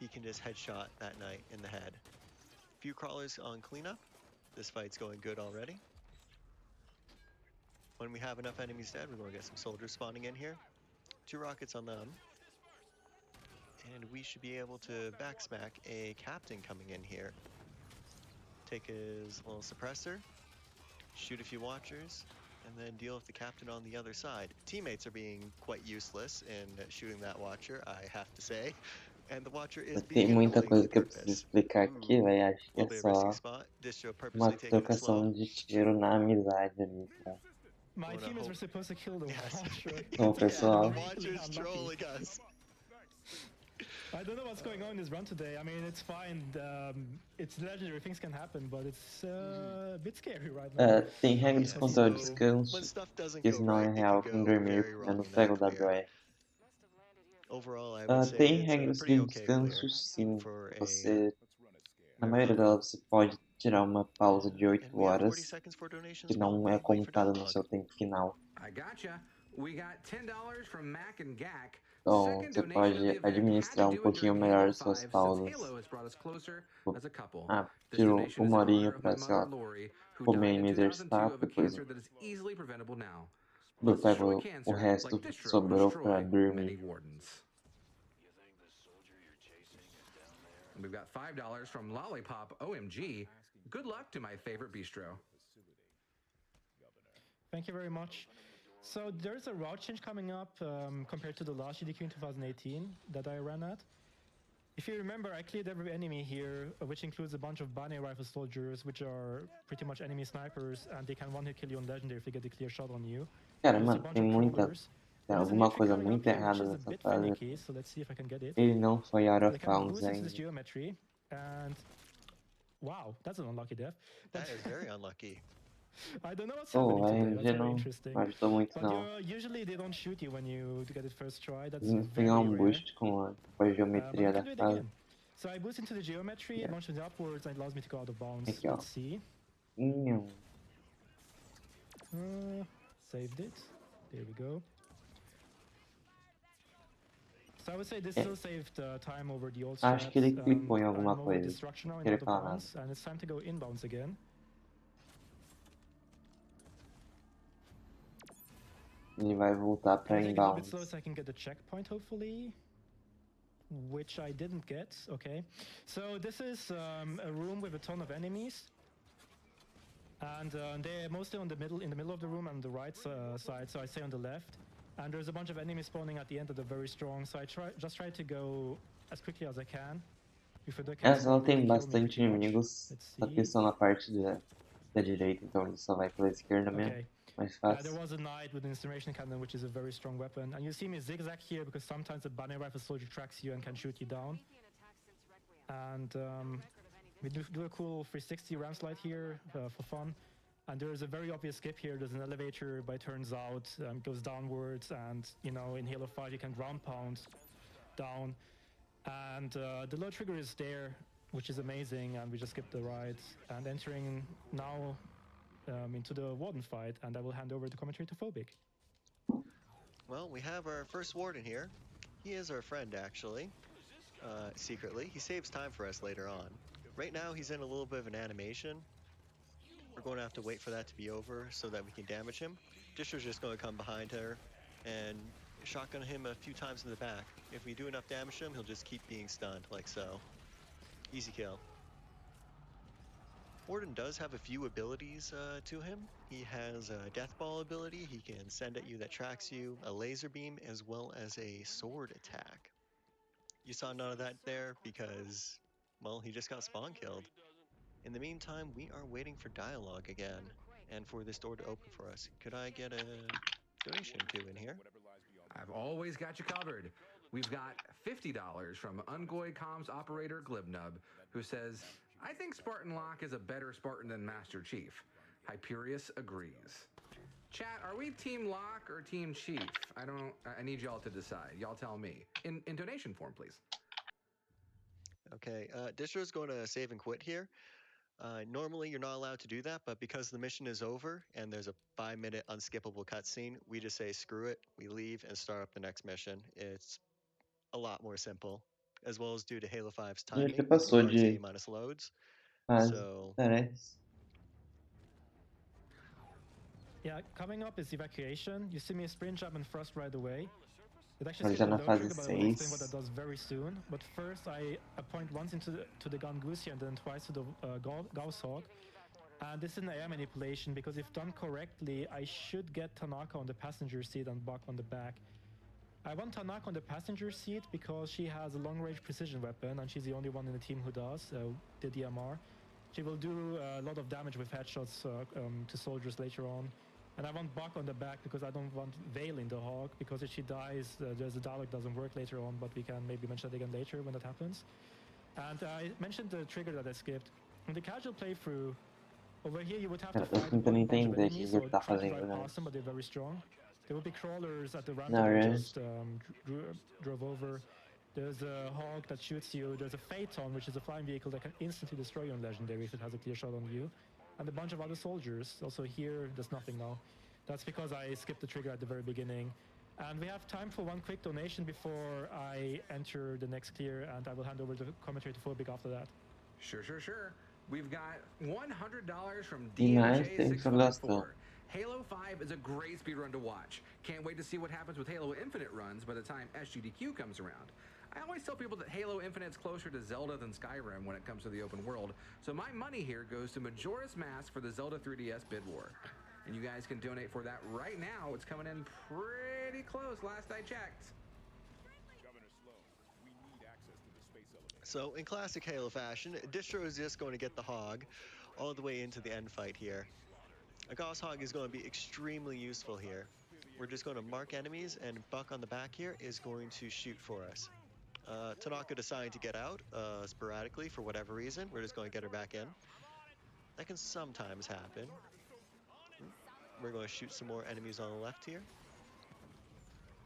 he can just headshot that knight in the head. Few crawlers on cleanup. This fight's going good already. When we have enough enemies dead, we're going to get some soldiers spawning in here. 2 rockets on them. And we should be able to backsmack a captain coming in here. Take his little suppressor, shoot a few watchers, and then deal with the captain on the other side. Teammates are being quite useless in shooting that watcher, I have to say. And the watcher is Tem being muita annoying coisa on que eu preciso purpose. explicar aqui, velho. Acho que A é little bit of risky só spot. Distro uma purposely taking it slow. trocação de tiro na amizade ali, tá? My Wanna teammates hope- were supposed to kill the Yes. watcher. Oh, pessoal. The watcher's trolling us. I don't know what's going on in this run today. I mean, it's fine. It's legendary. Things can happen, but it's a bit scary right now. Tem regras Yeah, quanto ao so descanso, when stuff doesn't que go isso não é right, it real can com go dormir very wrong comendo in cego that clear. WR. Overall, I would say Tem it's a regras pretty de okay clear descanso, sim. for a Você, na maioria delas, você pode tirar uma pausa de 8 and we have 40 horas, seconds for donations. que não while é we wait for contada no dialogue. seu tempo final. I gotcha. We got $10 from Mac and Gak. Então, Second você donation of the pode event. administrar Had to do it pouquinho during melhor Halo as suas 5 pausas. since Halo has brought us closer as a couple. This Tiro donation is in uma horinha honor of my pra, sei lá, mother Lori, who comer died e in me 2002 exercitar, of a depois cancer that is easily preventable now. eu Let's destroy pego o cancer resto like que Distro sobrou pra destroyed many dormir. wardens. And we've got $5 from Lollipop OMG. Good luck to my favorite bistro. Thank you very much. So there's a route change coming up compared to the last GDQ in 2018 that I ran at. If you remember, I cleared every enemy here, which includes a bunch of bunny rifle soldiers, which are pretty much enemy snipers, and they can one-hit kill you on legendary if they get a clear shot on you. Cara, There's a mano, bunch tem of muita. crawlers. Tem There's an alguma entry coisa coming muito up here, which errada is a nessa bit fase. finicky, so let's see if I can get it. Ele não foi out They of can bounds boost into this ainda. geometry, and wow, that's an unlucky death. That is very unlucky. I don't know what's Oh, happening a today. That's MG very não interesting. ajudou muito, But não. usually they don't shoot you when you get it first try. That's Vamos very pegar rare. boost com a geometria But da we can do it fase. again. So I boost into the geometry, it launches upwards, and it allows me to go out of bounds. Aqui, ó. Let's see. Saved it. There we go. So I would say this still saved time over the old Acho que ele strats, clicou em I'm alguma over coisa. destruction now in Queria out of falar nada. bounds, and it's time to go inbounds again. Ele vai voltar pra I'll take it a little bit inbound. slow so I can get the checkpoint, hopefully. Which I didn't get. Okay. So this is a room with a ton of enemies. And they're mostly in the middle of the room on the right side, so I stay on the left. And there's a bunch of enemies spawning at the end that are very strong, so I just try to go as quickly as I can. Before they can Essa ela spawn, they tem kill me bastante pretty much. inimigos, Let's só que see. estão na parte da direita, então ele só vai pela esquerda mesmo. Okay. Mais There fácil. was a knight with Incineration Cannon, which is a very strong weapon. And you see me zigzag here because sometimes the bunny rifle soldier tracks you and can shoot you down. And we do a cool 360 ram slide here for fun. And there's a very obvious skip here. There's an elevator, but it turns out goes downwards. And, you know, in Halo 5, you can ground pound down. And the low trigger is there, which is amazing. And we just skipped the ride. And entering now into the Warden fight. And I will hand over the commentary to Phobic. Well, we have our first Warden here. He is our friend, actually. Secretly. He saves time for us later on. Right now, he's in a little bit of an animation. We're going to have to wait for that to be over so that we can damage him. Disher's just going to come behind her and shotgun him a few times in the back. If we do enough damage to him, he'll just keep being stunned, like so. Easy kill. Warden does have a few abilities to him. He has a Death Ball ability he can send at you that tracks you, a laser beam, as well as a sword attack. You saw none of that there because, well, he just got spawn killed. In the meantime, we are waiting for dialogue again, and for this door to open for us. Could I get a donation too in here? I've always got you covered. We've got $50 from Ungoy Comms operator Glibnub, who says, I think Spartan Locke is a better Spartan than Master Chief. Hyperius agrees. Chat, are we Team Locke or Team Chief? I need y'all to decide. Y'all tell me. In donation form, please. Okay, Disher's going to save and quit here. Normally, you're not allowed to do that, but because the mission is over and there's a 5-minute unskippable cutscene, we just say screw it, we leave and start up the next mission. It's a lot more simple, as well as due to Halo 5's Ele timing até with passou regards to de A- loads. fase, So, parece. Yeah, coming up is evacuation. You see me sprint jump and thrust right away. It Agora actually já skipped na the low fase trigger, but I will explain 6. what that does very soon. But first, I point once into the gun Goosey and then twice to the Gauss Hawk. And this is an air manipulation because if done correctly, I should get Tanaka on the passenger seat and Buck on the back. I want Tanaka on the passenger seat because she has a long-range precision weapon and she's the only one in the team who does, the DMR. She will do a lot of damage with headshots to soldiers later on. And I want Buck on the back because I don't want Vale in the Hawk, because if she dies, there's a dialogue doesn't work later on, but we can maybe mention that again later when that happens. And I mentioned the trigger that I skipped. In the casual playthrough, over here you would have to Cara, tô fight tentando a bunch of entender o enemies, que or ele tá try to fazendo, drive né? past them, but they're very strong. There will be crawlers at the ramp No, that I really? just drove over. There's a Hawk that shoots you. There's a Phaeton, which is a flying vehicle that can instantly destroy you on Legendary if it has a clear shot on you. And a bunch of other soldiers. Also here, there's nothing now. That's because I skipped the trigger at the very beginning. And we have time for one quick donation before I enter the next clear, and I will hand over the commentary to Phobic after that. Sure. We've got $100 from E mais tem DMJ654. informação. Halo 5 is a great speedrun to watch. Can't wait to see what happens with Halo Infinite runs by the time SGDQ comes around. I always tell people that Halo Infinite's closer to Zelda than Skyrim when it comes to the open world, so my money here goes to Majora's Mask for the Zelda 3DS bid war. And you guys can donate for that right now. It's coming in pretty close last I checked. So in classic Halo fashion, Distro is just going to get the hog all the way into the end fight here. A Gauss hog is going to be extremely useful here. We're just going to mark enemies, and Buck on the back here is going to shoot for us. Tanaka deciding to get out sporadically for whatever reason. We're just going to get her back in. That can sometimes happen. We're going to shoot some more enemies on the left here.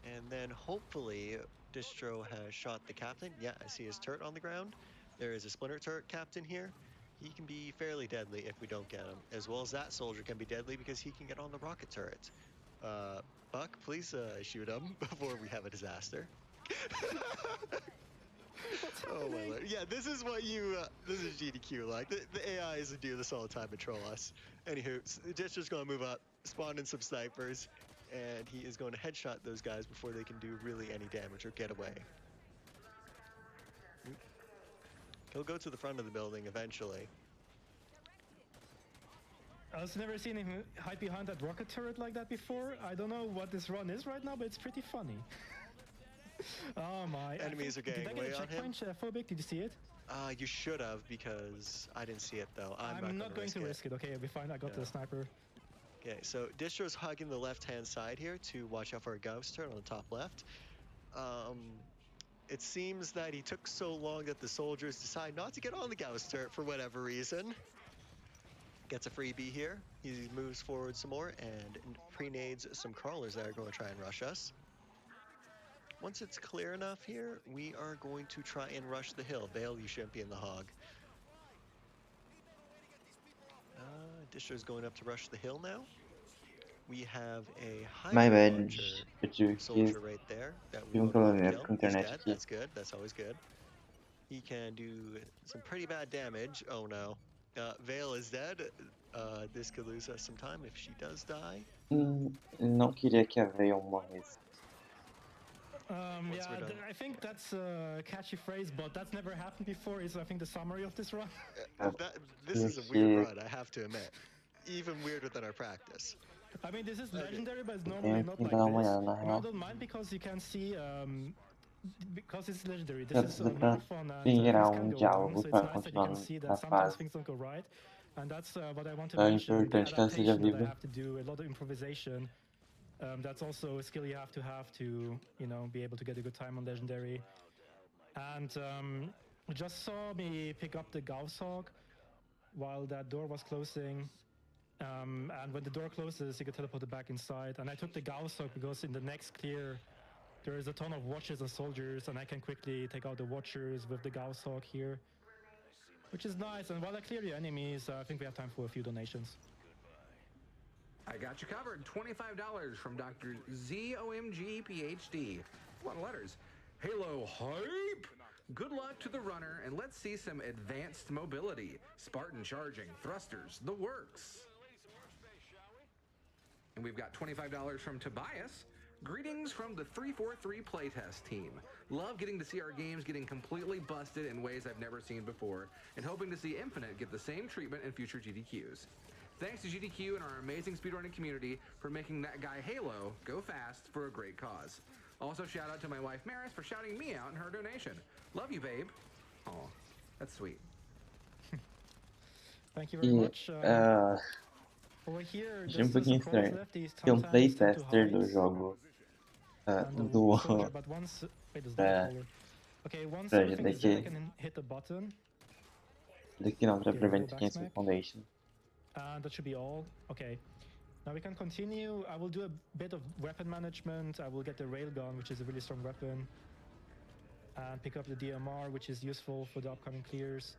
And then hopefully Distro has shot the captain. Yeah, I see his turret on the ground. There is a splinter turret captain here. He can be fairly deadly if we don't get him, as well as that soldier can be deadly because he can get on the rocket turret. Buck, please shoot him before we have a disaster. Oh my lord. Yeah, this is what you, this is GDQ like. The AIs do this all the time and troll us. Anywho, Distro's gonna move up, spawn in some snipers, and he is going to headshot those guys before they can do really any damage or get away. He'll go to the front of the building eventually. I've never seen him hide behind that rocket turret like that before. I don't know what this run is right now, but it's pretty funny. Oh my. Enemies are getting away on him. Did I get a checkpoint, Phobic? Did you see it? You should have, because I didn't see it though. I'm not going to risk it. Okay, it'll be fine. I got the sniper. Okay, so Distro's hugging the left-hand side here to watch out for a Gauss turret on the top left. It seems that he took so long that the soldiers decide not to get on the Gauss turret for whatever reason. Gets a freebie here. He moves forward some more and pre-nades some crawlers that are going to try and rush us. Once it's clear enough here, we are going to try and rush the hill. Vale, you shouldn't be in the hog. Distro's going up to rush the hill now. We have a high soldier right there that we will kill. He's dead. That's good. That's always good. He can do some pretty bad damage. Oh no. Vale is dead. This could lose us some time if she does die. Não queria que a Vale morresse. Yeah, I think that's a catchy phrase, but that's never happened before. Is I think the summary of this run. This is a weird run, I have to admit. Even weirder than our practice. I mean, this is legendary, but it's normally not like this. I don't mind because you can see, because it's legendary. This is more fun and things can go wrong, so it's nice that you can see that sometimes things don't go right. And that's what I want to mention, the adaptation that I have to do, a lot of improvisation. That's also a skill you have to, you know, be able to get a good time on legendary. And you just saw me pick up the Gauss hog while that door was closing. And when the door closes, you get teleported back inside. And I took the Gauss hog because in the next clear, there is a ton of watchers and soldiers, and I can quickly take out the watchers with the Gauss hog here, which is nice. And while I clear the enemies, I think we have time for a few donations. I got you covered. $25 from Dr. ZOMG PhD. A lot of letters. Halo hype! Good luck to the runner, and let's see some advanced mobility. Spartan charging, thrusters, the works. And we've got $25 from Tobias. Greetings from the 343 playtest team. Love getting to see our games getting completely busted in ways I've never seen before, and hoping to see Infinite get the same treatment in future GDQs. Thanks to GDQ and our amazing speedrunning community for making that guy Halo go fast for a great cause. Also, shout out to my wife Maris for shouting me out in her donation. Love you, babe. Oh, that's sweet. Thank you very much. Over here, Achei pouquinho estranho. Tem playtester do jogo do pra AGDQ. Daqui não, pra Prevent Cancel Foundation. And that should be all. Okay. Now we can continue. I will do a bit of weapon management. I will get the railgun, which is a really strong weapon. And pick up the DMR, which is useful for the upcoming clears.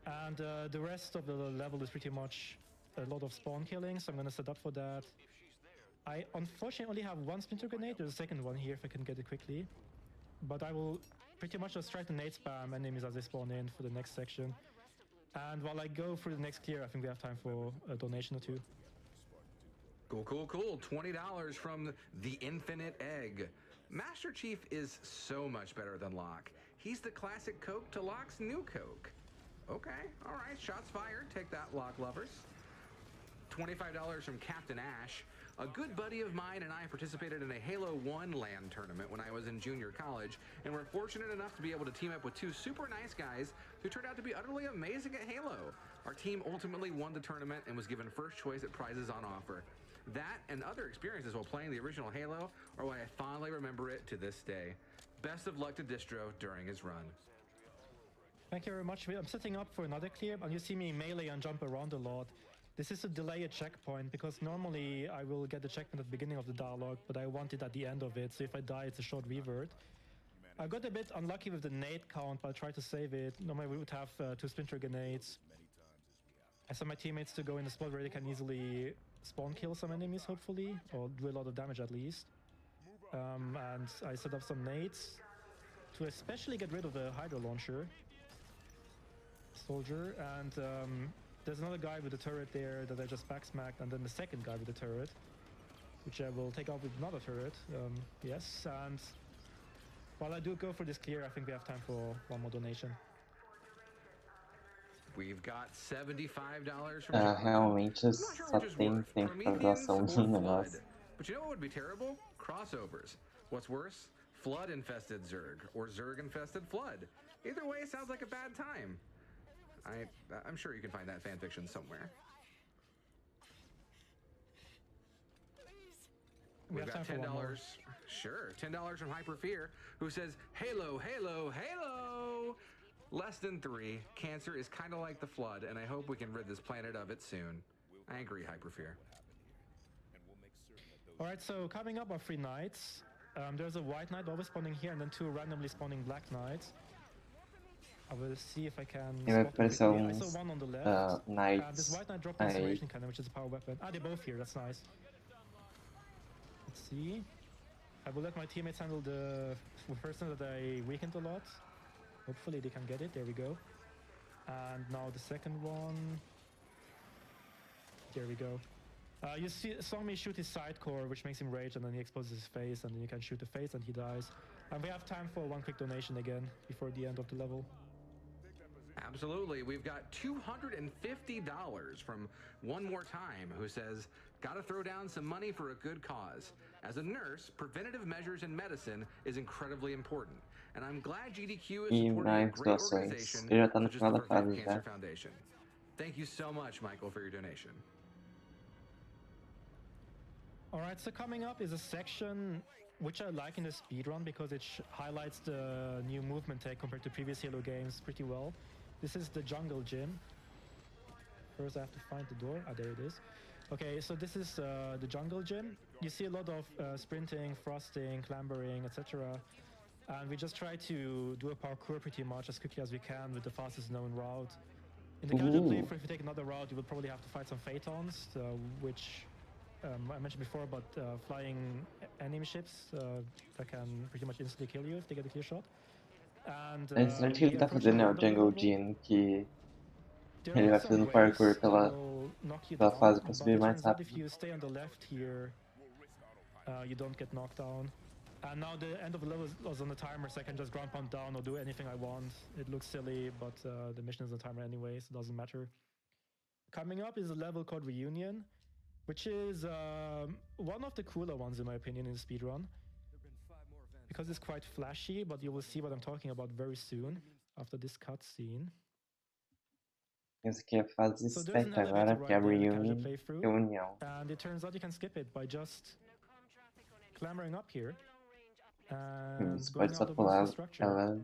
And the rest of the level is pretty much a lot of spawn killing, so I'm gonna set up for that. I unfortunately only have one splinter grenade. There's a second one here if I can get it quickly. But I will pretty much just try to nade spam enemies as they spawn in for the next section. And while I go through the next clear, I think we have time for a donation or two. Cool, cool, cool. $20 from the Infinite Egg. Master Chief is so much better than Locke. He's the classic Coke to Locke's new Coke. Okay, all right, shots fired. Take that, Locke lovers. $25 from Captain Ash. A good buddy of mine and I participated in a Halo 1 LAN tournament when I was in junior college, and were fortunate enough to be able to team up with two super nice guys who turned out to be utterly amazing at Halo. Our team ultimately won the tournament and was given first choice at prizes on offer. That and other experiences while playing the original Halo are why I fondly remember it to this day. Best of luck to Distro during his run. Thank you very much. I'm setting up for another clear, and you see me melee and jump around a lot. This is to delay a checkpoint, because normally I will get the checkpoint at the beginning of the dialogue, but I want it at the end of it, so if I die, it's a short revert. I got a bit unlucky with the nade count, but I tried to save it. Normally we would have 2 splinter grenades. I sent my teammates to go in a spot where they can easily spawn kill some enemies, hopefully, or do a lot of damage at least. And I set up some nades to especially get rid of the hydro launcher. Soldier, and there's another guy with a turret there that I just backsmacked, and then the second guy with the turret, which I will take out with another turret. Yes, and while I do go for this clear, I think we have time for one more donation. We've got $75 from Realmente só tem tempo pra doação de um negócio. But you know what would be terrible? Crossovers. What's worse? Flood-infested Zerg, or Zerg-infested Flood. Either way, sounds like a bad time. I'm sure you can find that fanfiction somewhere. We've got $10. Sure, $10 from Hyperfear, who says, Halo, Halo, Halo! Less than 3. Cancer is kind of like the Flood, and I hope we can rid this planet of it soon. I agree, Hyperfear. Alright, so coming up are 3 knights. There's a white knight always spawning here, and then 2 randomly spawning black knights. I will see if I can. Vai aparecer I saw one on the left. knights. This white knight dropped Incineration Cannon, which is a power weapon. Ah, they're both here. That's nice. Let's see. I will let my teammates handle the person that I weakened a lot. Hopefully they can get it. There we go. And now the second one. There we go. You saw me shoot his side core, which makes him rage, and then he exposes his face, and then you can shoot the face, and he dies. And we have time for one quick donation again before the end of the level. Absolutely. We've got $250 from One More Time, who says, gotta throw down some money for a good cause. As a nurse, preventative measures in medicine is incredibly important. And I'm glad GDQ is supporting a great organization such as the Prevent Cancer Foundation. Thank you so much, Michael, for your donation. Alright, so coming up is a section which I like in the speedrun because it highlights the new movement tech compared to previous Halo games pretty well. This is the jungle gym. First I have to find the door. Ah, there it is. Okay, so this is the jungle gym. You see a lot of sprinting, thrusting, clambering, etc. And we just try to do a parkour pretty much as quickly as we can with the fastest known route. In the casual playthrough, if you take another route, you will probably have to fight some Phaetons, which I mentioned before about flying enemy ships that can pretty much instantly kill you if they get a clear shot. And é interessante que ele tá fazendo o Jungle Gym, que ele vai fazendo parkour pela fase pra subir mais rápido. If you stay on the left here, you don't get knocked down. And now the end of the level was on the timer, so I can just ground pound down or do anything I want. It looks silly, but the mission is on the timer anyway, so it doesn't matter. Coming up is a level called Reunion, which is one of the cooler ones in my opinion in the speedrun. Because it's quite flashy, but you will see what I'm talking about very soon, after this cutscene. Essa aqui é a fase 7 agora, que é a Reunião. And it turns out you can skip it by just clambering up here. And Você pode só pular ela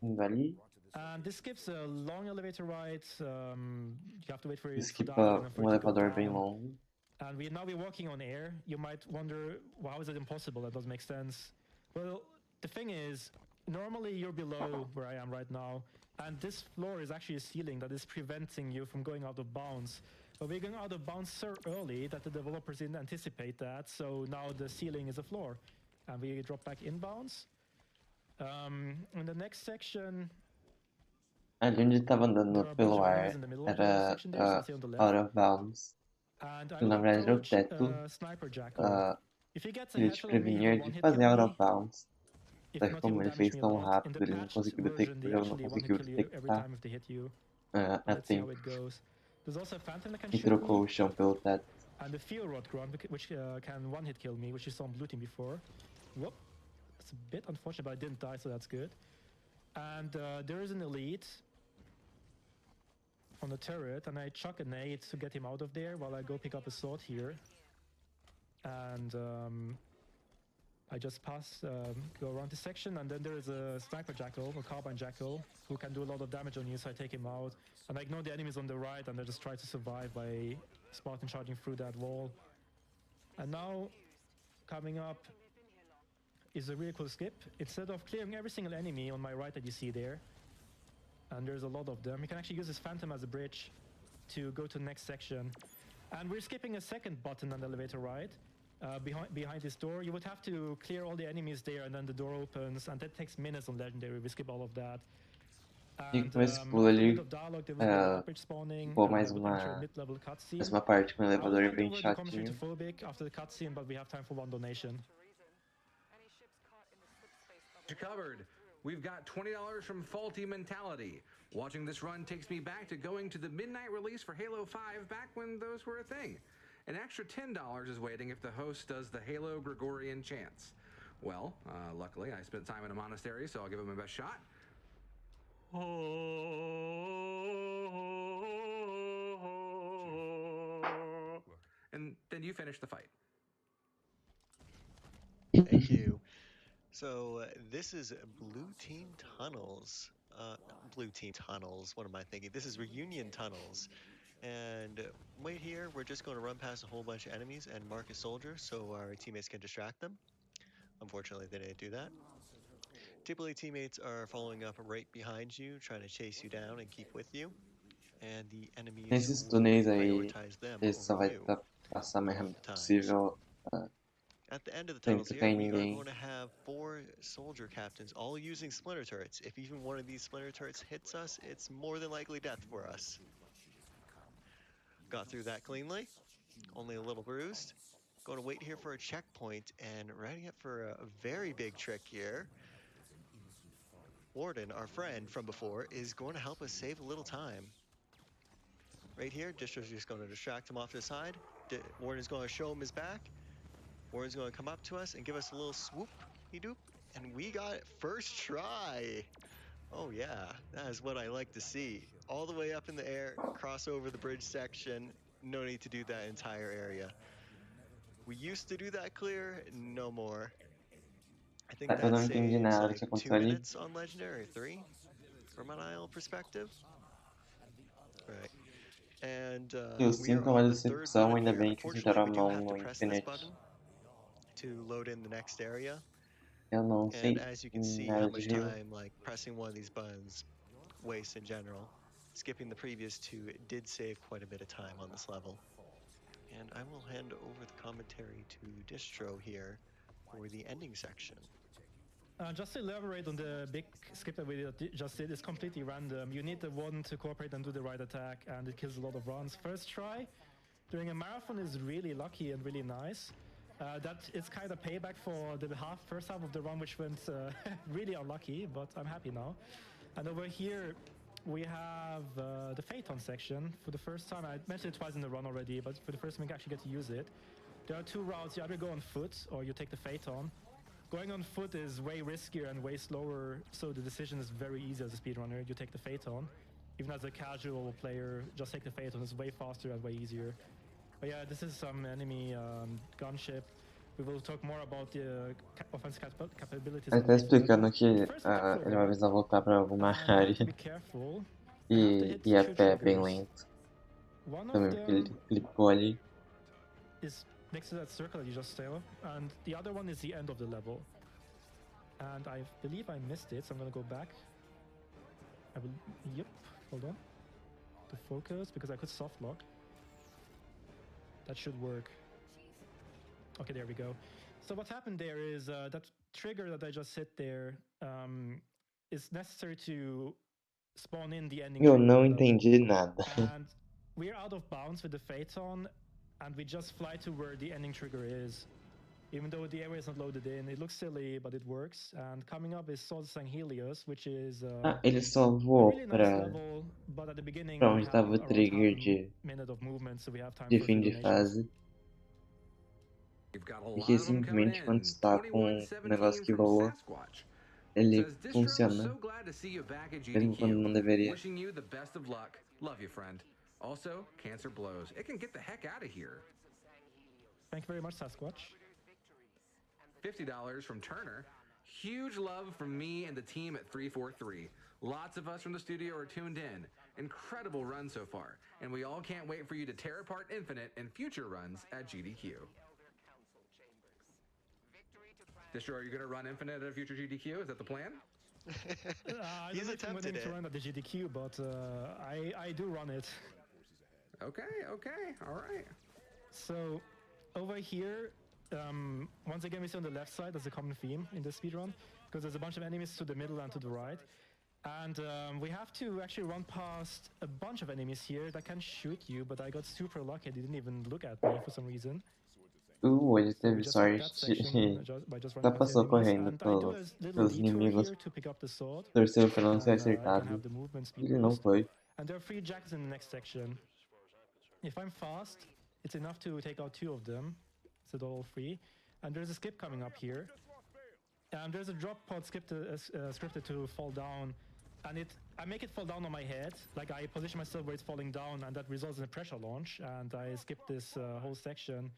indo ali. And this skips a long elevator ride. You have to wait for it to Skipa down. elevador bem longo. And we're walking on air. You might wonder, well, how is it impossible? That doesn't make sense. Well, the thing is, normally you're below where I am right now, and this floor is actually a ceiling that is preventing you from going out of bounds. But we're going out of bounds so early that the developers didn't anticipate that, so now the ceiling is a floor. And we drop back inbounds. In the next section... Ali onde estava andando pelo ar era out of bounds. Que na verdade era o teto. Ele te prevenia de fazer out of bounds. Só que como ele fez tão rápido, ele não conseguiu detectar a tempo. E trocou o chão pelo teto. And the Fuel Rod Grunt, which can one-hit kill me, which you saw on blue team before. Whoop. That's a bit unfortunate, but I didn't die, so that's good. And there is an elite on the turret, and I chuck a nade to get him out of there while I go pick up a sword here. And I just go around this section, and then there is a Sniper Jackal, a Carbine Jackal, who can do a lot of damage on you, so I take him out. And I ignore the enemies on the right, and I just try to survive by Spartan charging through that wall. And now, coming up is a really cool skip. Instead of clearing every single enemy on my right that you see there, and there's a lot of them, you can actually use this Phantom as a bridge to go to the next section. And we're skipping a second button on the elevator right. Behind this door, you would have to clear all the enemies there, and then the door opens, and that takes minutes on Legendary. We skip all of that. E com esse pulo ali, pô, mais uma parte com o elevador bem chatinho. You're covered. We've got $20 from Faulty Mentality. Watching this run takes me back to going to the midnight release for Halo 5 back when those were a thing. An extra $10 is waiting if the host does the Halo Gregorian chants. Well, luckily I spent time in a monastery, so I'll give it my best shot. And then you finish the fight. Thank you. So this is Blue Team Tunnels. Blue Team Tunnels, what am I thinking? This is Reunion Tunnels. And wait here, we're just going to run past a whole bunch of enemies and mark a soldier so our teammates can distract them. Unfortunately, they didn't do that. Typically, teammates are following up right behind you, trying to chase you down and keep with you. And the enemies Nesses will túneis aí, prioritize them ele só over vai you. passar mais rápido possível. At the end of the Sem tunnels here, tocar em we are ninguém. going to have 4 soldier captains, all using splinter turrets. If even one of these splinter turrets hits us, it's more than likely death for us. Got through that cleanly, only a little bruised. Going to wait here for a checkpoint and ready up for a very big trick here. Warden, our friend from before, is going to help us save a little time. Right here, Distro's just going to distract him off to the side. Warden's going to show him his back. Warden's going to come up to us and give us a little swoop-y-doop. And we got it first try. Oh yeah, that is what I like to see. All the way up in the air, cross over the bridge section. No need to do that entire area. We used to do that clear, no more. I think Eu that não entendi saves nada like que 2 aconteceu ali. minutes on Legendary, 3 from an IL perspective. Right. And Eu we are sinto on uma the third decepção, button ainda here. bem que Unfortunately, sentaram a we do mão have to no press this Infinite. button to load in the next area. Eu não And sei as you can see nada how de much Halo. time like pressing one of these buttons wastes in general. Skipping the previous 2 did save quite a bit of time on this level. And I will hand over the commentary to Distro here for the ending section. Just to elaborate on the big skip that we just did, it's completely random. You need the one to cooperate and do the right attack, and it kills a lot of runs. First try during a marathon is really lucky and really nice. That is kind of payback for the first half of the run, which went really unlucky, but I'm happy now. And over here, we have the Phaeton section. For the first time, I mentioned it twice in the run already, but for the first time, we actually get to use it. There are 2 routes. You either go on foot or you take the Phaeton. Going on foot is way riskier and way slower, so the decision is very easy as a speedrunner. You take the Phaeton. Even as a casual player, just take the Phaeton. It's way faster and way easier. But yeah, this is some enemy gunship. We will talk more about the offensive capabilities. Ele tá explicando que ele vai precisar voltar pra alguma área e ir a pé bem lento. Também porque ele clicou ali. Is next to that circle that you just saw, and the other one is the end of the level. And I believe I missed it, so I'm gonna go back. Yep, hold on. To focus, because I could soft lock. That should work. Okay, there we go. So what happened there is that trigger that I just hit there is necessary to spawn in the ending. Eu não entendi nada. And we're out of bounds with the Phaeton, and we just fly to where the ending trigger is. Even though the area is not loaded in, it looks silly, but it works. And coming up is Soulsang Helios, which is Ele só voou really nice pra level, but at the beginning onde we estava o have trigger around half a minute of movement, so we have time de for fim de donations. fase. You've got a E lot que of them coming simplesmente quando in. está com um 2117 negócio que from voa, Sasquatch. ele Says Distro, funciona, so glad to see you back at mesmo quando GDQ. não deveria. Wishing you the best of luck. Love you, friend. Also, cancer blows. It can get the heck out of here. Thank you very much, Sasquatch. $50 from Turner. Huge love from me and the team at 343. Lots of us from the studio are tuned in. Incredible run so far, and we all can't wait for you to tear apart Infinite in future runs at GDQ. Distro, are you going to run Infinite at a future GDQ? Is that the plan? I He's don't know if I'm attempted willing to it. run at the GDQ, but I do run it. Okay, all right. So over here, once again we see on the left side, there's a common theme in this speedrun, because there's a bunch of enemies to the middle and to the right. And we have to actually run past a bunch of enemies here that can shoot you, but I got super lucky, they didn't even look at me for some reason. Ele So we teve just skip that sorte section by just running só past the passou enemies. correndo And I do a little pelos detour inimigos, here to pick up the sword. torceu pra não ser And I can acertado. have the movement speed Ele não boost. foi. And there are 3 jackets in the next section. If I'm fast, it's enough to take out 2 of them, so they're all 3. And there's a skip coming up here. And there's a drop pod scripted to fall down. And I make it fall down on my head. Like I position myself where it's falling down, and that results in a pressure launch. And I skip this whole section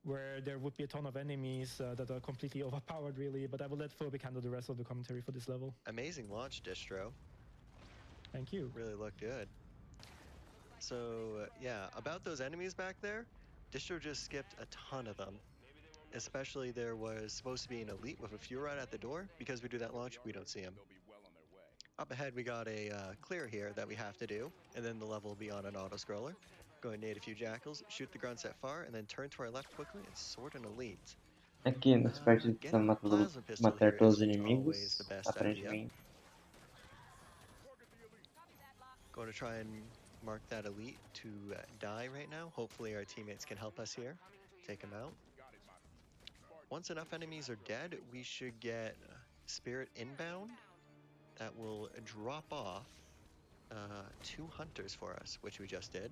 where there would be a ton of enemies that are completely overpowered, really. But I will let Phobic handle the rest of the commentary for this level. Amazing launch, Distro. Thank you. Really looked good. So, yeah, about those enemies back there, Distro just skipped a ton of them. Especially there was supposed to be an elite with a fuel rod at the door. Because we do that launch, we don't see him. Up ahead, we got a clear here that we have to do, and then the level will be on an auto-scroller. Go and nade a few jackals, shoot the grunts at far, and then turn to our left quickly and sword an elite. Aqui nessa parte de Getting a plasma pistol matar here todos os isn't always inimigos, the best idea. aparentemente. Going to try and mark that elite to die right now. Hopefully our teammates can help us here. Take him out. Once enough enemies are dead, we should get Spirit inbound. That will drop off 2 hunters for us, which we just did.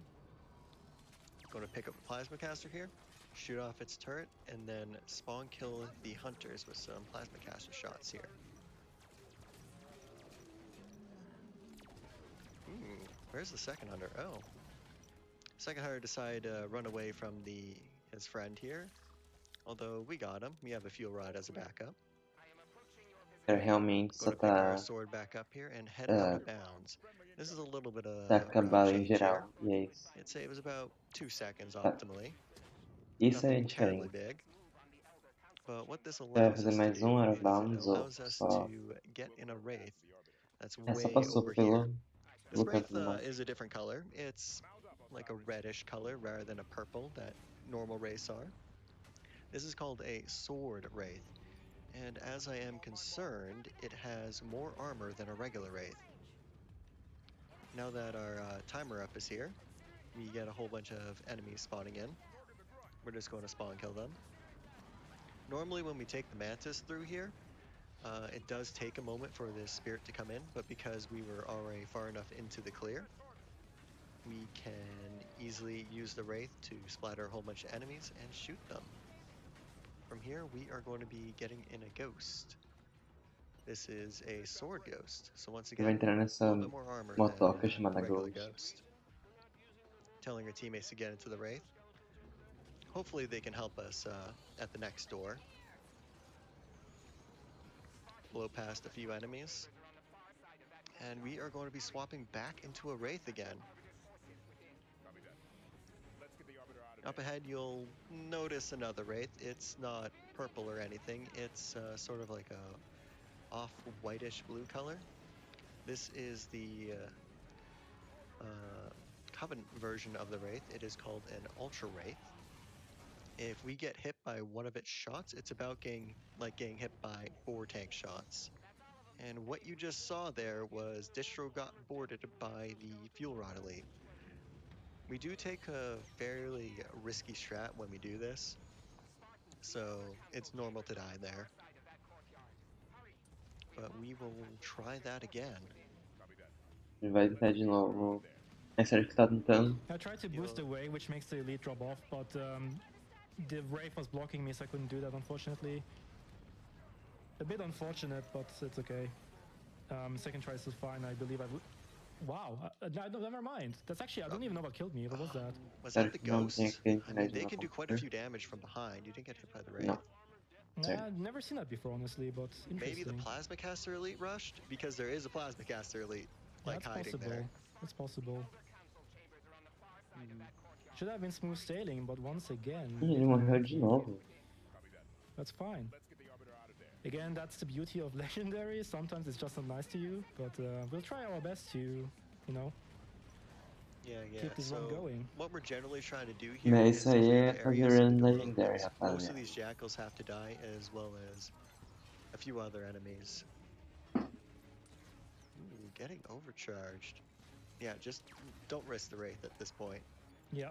Going to pick up a plasma caster here, shoot off its turret, and then spawn kill the hunters with some plasma caster shots here. Where's the second hunter? Oh. Second hunter decided to run away from his friend here. Although we got him, we have a fuel rod as a backup. Realmente só Going to pick our tá sword back up here and head out of bounds. This is a little bit of acabado em change geral. here. E é isso. I'd say it was about 2 seconds optimally. Isso é Nothing terribly diferente. big. But what this Vai allows fazer us to mais do out is of bounds it ou allows us só. to get in a Wraith that's Essa way passou over here. This pelo canto Wraith do mapa. is a different color. It's like a reddish color rather than a purple that normal Wraiths are. This is called a Sword Wraith. And as I am concerned, it has more armor than a regular Wraith. Now that our timer up is here, we get a whole bunch of enemies spawning in. We're just going to spawn kill them. Normally when we take the Mantis through here, it does take a moment for this spirit to come in, but because we were already far enough into the clear, we can easily use the Wraith to splatter a whole bunch of enemies and shoot them. From here, we are going to be getting in a ghost. This is a sword ghost, so once Vai again, entrar a nessa little bit more armor than motoca a chamada regular Ghost. ghost. Telling our teammates to get into the Wraith. Hopefully they can help us at the next door. Blow past a few enemies. And we are going to be swapping back into a Wraith again. Up ahead, you'll notice another Wraith. It's not purple or anything. It's sort of like a off-whitish blue color. This is the Covenant version of the Wraith. It is called an Ultra Wraith. If we get hit by one of its shots, it's about getting hit by 4 tank shots. And what you just saw there was Distro got boarded by the Fuel Rod Elite. We do take a fairly risky strat when we do this, so it's normal to die there. But we will try that again. Ele vai tentar de novo. É sério que tá tentando. I tried to boost away, which makes the elite drop off, but the Wraith was blocking me, so I couldn't do that, unfortunately. A bit unfortunate, but it's okay. Second try is still fine. I believe I would. Wow, no, never mind. That's actually, I don't even know what killed me. What was that? Was that the Não tinha ghost? que ter I mean, internet they no can do quite a computador. few damage from behind. You didn't get hit by the Wraith. Não. Nah, I've never seen that before, honestly, but Maybe interesting. the Plasma Caster Elite rushed? Because there is a Plasma Caster Elite, Yeah, like, that's hiding possible. there. That's possible. Should have been smooth sailing, but once again, Ih, ele morreu de novo. that's fine. Again, that's the beauty of Legendary. Sometimes it's just not nice to you, but we'll try our best to, you know, Yeah, keep this run so going. what we're generally trying to do here Mas is isso aí clear é the fazer areas so run we don't legendary, lose. Most of rapaziada. these jackals have to die, as well as a few other enemies. Ooh, getting overcharged. Yeah, just don't risk the Wraith at this point. Yeah.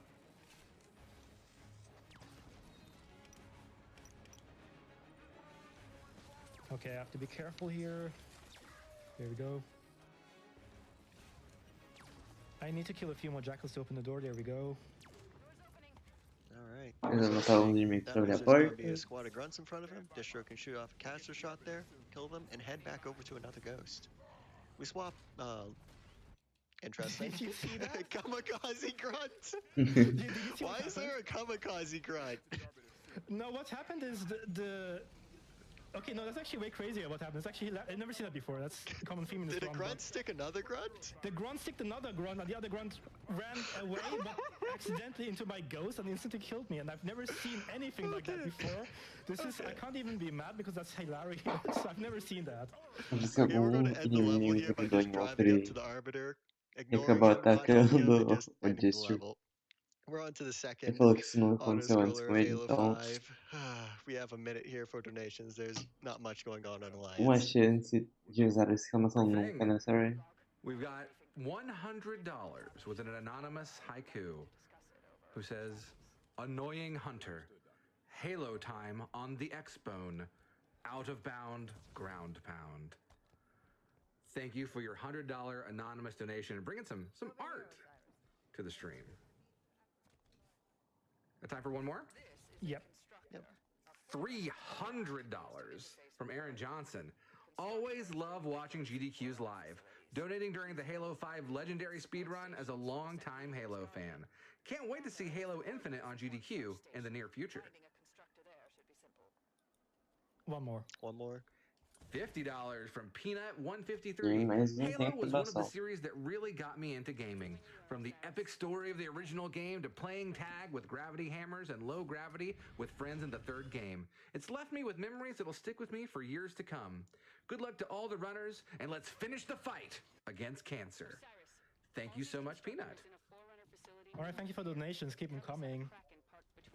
Okay, I have to be careful here. There we go. I need to kill a few more jackals to open the door. There we go. Alright. Eu vou botar um inimigo That pra abrir means a there's going to be porta. a squad of grunts in front of him. Distro can shoot off a caster shot there, kill them, and head back over to another ghost. We swap, interesting. Did you see that? Kamikaze grunt! Did you see Why what is there happened? a kamikaze grunt? No, what happened is the okay, no, that's actually way crazier what happened. It's actually, I've never seen that before. That's a common theme in this Did a run, grunt but stick another grunt? the grunt sticked another grunt, and the other grunt ran away, but accidentally into my ghost and instantly killed me. And I've never seen anything like that before. This is, I can't even be mad because that's hilarious. I've never seen that. Você Okay, we're algum going to end the level inimigo here by grudou just em driving up outro to the Arbiter, e ignoring acabou him, not helping him, and atacando just o ending the Distro. level. We're on to the Ele second falou que isso não auto aconteceu antes scroller com of ele, Halo então 5. We have a minute here for donations. There's not much going on uma Alliance. chance de usar a exclamação nunca nessa run. We've got $100 with an anonymous haiku who says, "Annoying Hunter, Halo time on the X-Bone, out of bound, ground pound." Thank you for your $100 anonymous donation and bringing some art to the stream. Got time for one more? Yep. $300 from Aaron Johnson. Always love watching GDQs live. Donating during the Halo 5 Legendary speedrun as a longtime Halo fan. Can't wait to see Halo Infinite on GDQ in the near future. One more. One more. $50 from Peanut153. Sim, mas não tem Halo was one of the aprovação. series that really got me into gaming. From the epic story of the original game to playing tag with gravity hammers and low gravity with friends in the third game. It's left me with memories that'll stick with me for years to come. Good luck to all the runners, and let's finish the fight against cancer. Thank you so much, Peanut. All right, thank you for the donations. Keep them coming.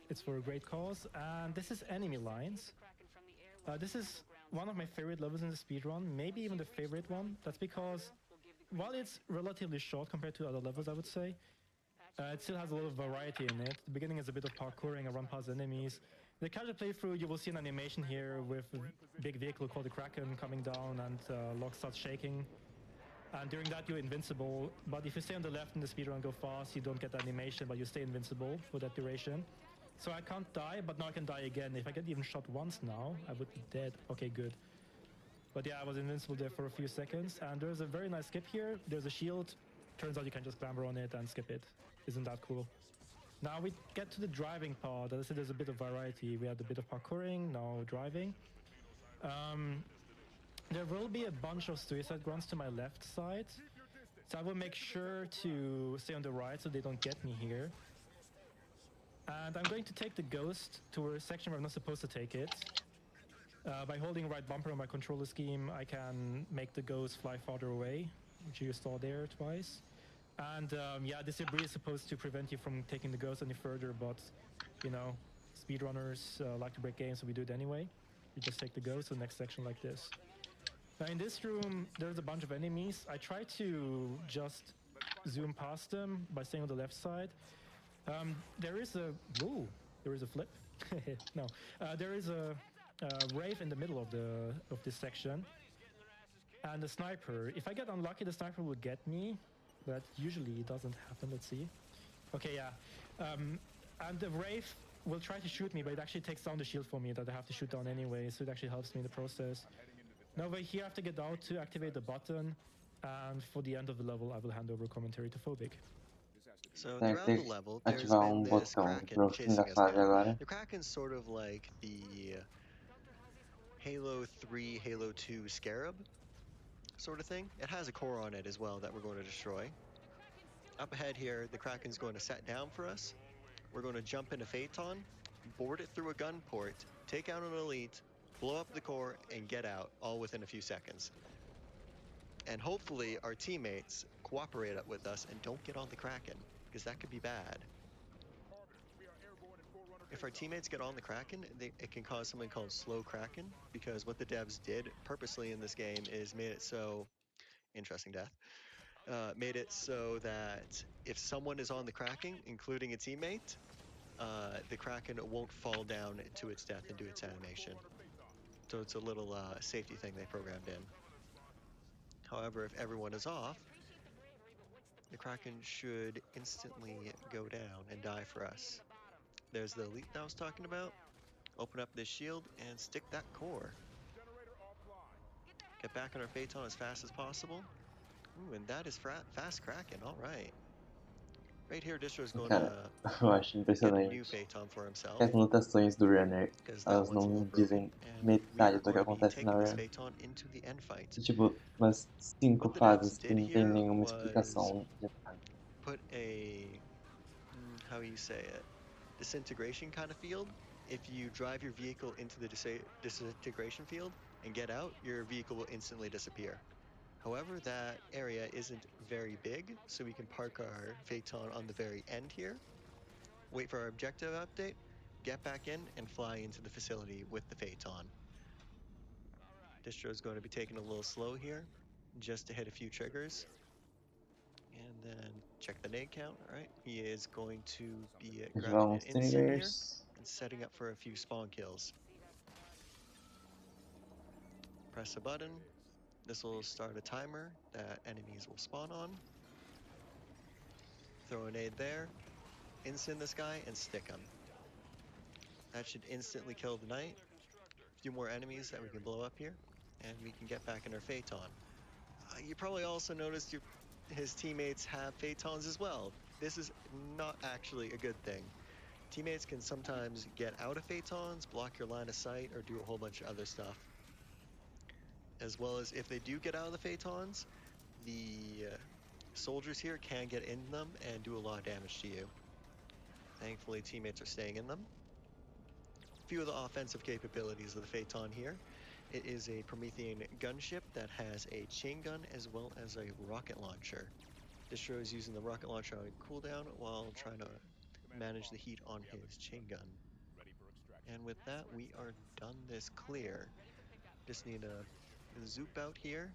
It's for a great cause. And this is Enemy Lines. This is one of my favorite levels in the speedrun, maybe even the favorite one. That's because while it's relatively short compared to other levels, I would say, it still has a lot of variety in it. The beginning is a bit of parkouring, a run past enemies. The casual playthrough, you will see an animation here with a big vehicle called the Kraken coming down, and Locke starts shaking. And during that, you're invincible. But if you stay on the left in the speedrun, go fast, you don't get the animation, but you stay invincible for that duration. So I can't die, but now I can die again. If I get even shot once now, I would be dead. Okay, good. But yeah, I was invincible there for a few seconds. And there's a very nice skip here. There's a shield. Turns out you can just clamber on it and skip it. Isn't that cool? Now we get to the driving part. As I said, there's a bit of variety. We had a bit of parkouring, now driving. There will be a bunch of suicide grunts to my left side. So I will make sure to stay on the right so they don't get me here. And I'm going to take the ghost to a section where I'm not supposed to take it. By holding right bumper on my controller scheme, I can make the ghost fly farther away, which you saw there twice. And yeah, this debris is supposed to prevent you from taking the ghost any further, but you know, speedrunners like to break games, so we do it anyway. You just take the ghost to the next section like this. Now in this room, there's a bunch of enemies. I try to just zoom past them by staying on the left side. There is a flip. No, there is a Wraith in the middle of this section, and a sniper. If I get unlucky, the sniper will get me, but usually it doesn't happen. Let's see. Okay, yeah. And the Wraith will try to shoot me, but it actually takes down the shield for me that I have to shoot down anyway, so it actually helps me in the process. Now over here I have to get out to activate the button, and for the end of the level I will hand over commentary to Phobic. So Tem throughout que the level, there's ativar been this botão Kraken pro fim chasing da us fase down. agora. The Kraken's sort of like the Halo 3, Halo 2 Scarab sort of thing. It has a core on it as well that we're going to destroy. Up ahead here, the Kraken's going to set down for us. We're going to jump into Phaeton, board it through a gun port, take out an elite, blow up the core, and get out, all within a few seconds. And hopefully our teammates cooperate up with us and don't get on the Kraken, because that could be bad. If our teammates get on the Kraken, it can cause something called slow Kraken, because what the devs did purposely in this game is made it so, interesting death, made it so that if someone is on the Kraken, including a teammate, the Kraken won't fall down to its death and do its animation. So it's a little safety thing they programmed in. However, if everyone is off, the Kraken should instantly go down and die for us. There's the elite that I was talking about. Open up this shield and stick that core. Get back on our Phaeton as fast as possible. Ooh, and that is fast Kraken, alright. Right here, Distro's going Cara, eu acho to get a new impressionante Phaeton for himself. as mutações do Runner, Because that elas one's a não little dizem broken, and metade we're do que going to be acontece na taking this run. Phaeton into the end fight. Tipo, umas 5 What the devs fases que did não tem here nenhuma was explicação de nada. put a, how you say it, disintegration kind of field. If you drive your vehicle into the disintegration field and get out, your vehicle will instantly disappear. However, that area isn't very big, so we can park our Phaeton on the very end here, wait for our objective update, get back in, and fly into the facility with the Phaeton. Distro is going to be taking a little slow here, just to hit a few triggers. And then check the nade count, alright. He is going to be grabbing an Incin here triggers. and setting up for a few spawn kills. Press a button. This will start a timer that enemies will spawn on. Throw a nade there, Incin this guy, and stick him. That should instantly kill the knight. A few more enemies that we can blow up here, and we can get back in our Phaeton. You probably also noticed his teammates have Phaetons as well. This is not actually a good thing. Teammates can sometimes get out of Phaetons, block your line of sight, or do a whole bunch of other stuff. As well as if they do get out of the Phaetons, the soldiers here can get in them and do a lot of damage to you. Thankfully, teammates are staying in them. A few of the offensive capabilities of the Phaeton here. It is a Promethean gunship that has a chain gun as well as a rocket launcher. Distro is using the rocket launcher on cooldown while trying to manage the heat on his chain gun. And with that, we are done this clear. Just need to zoop out here.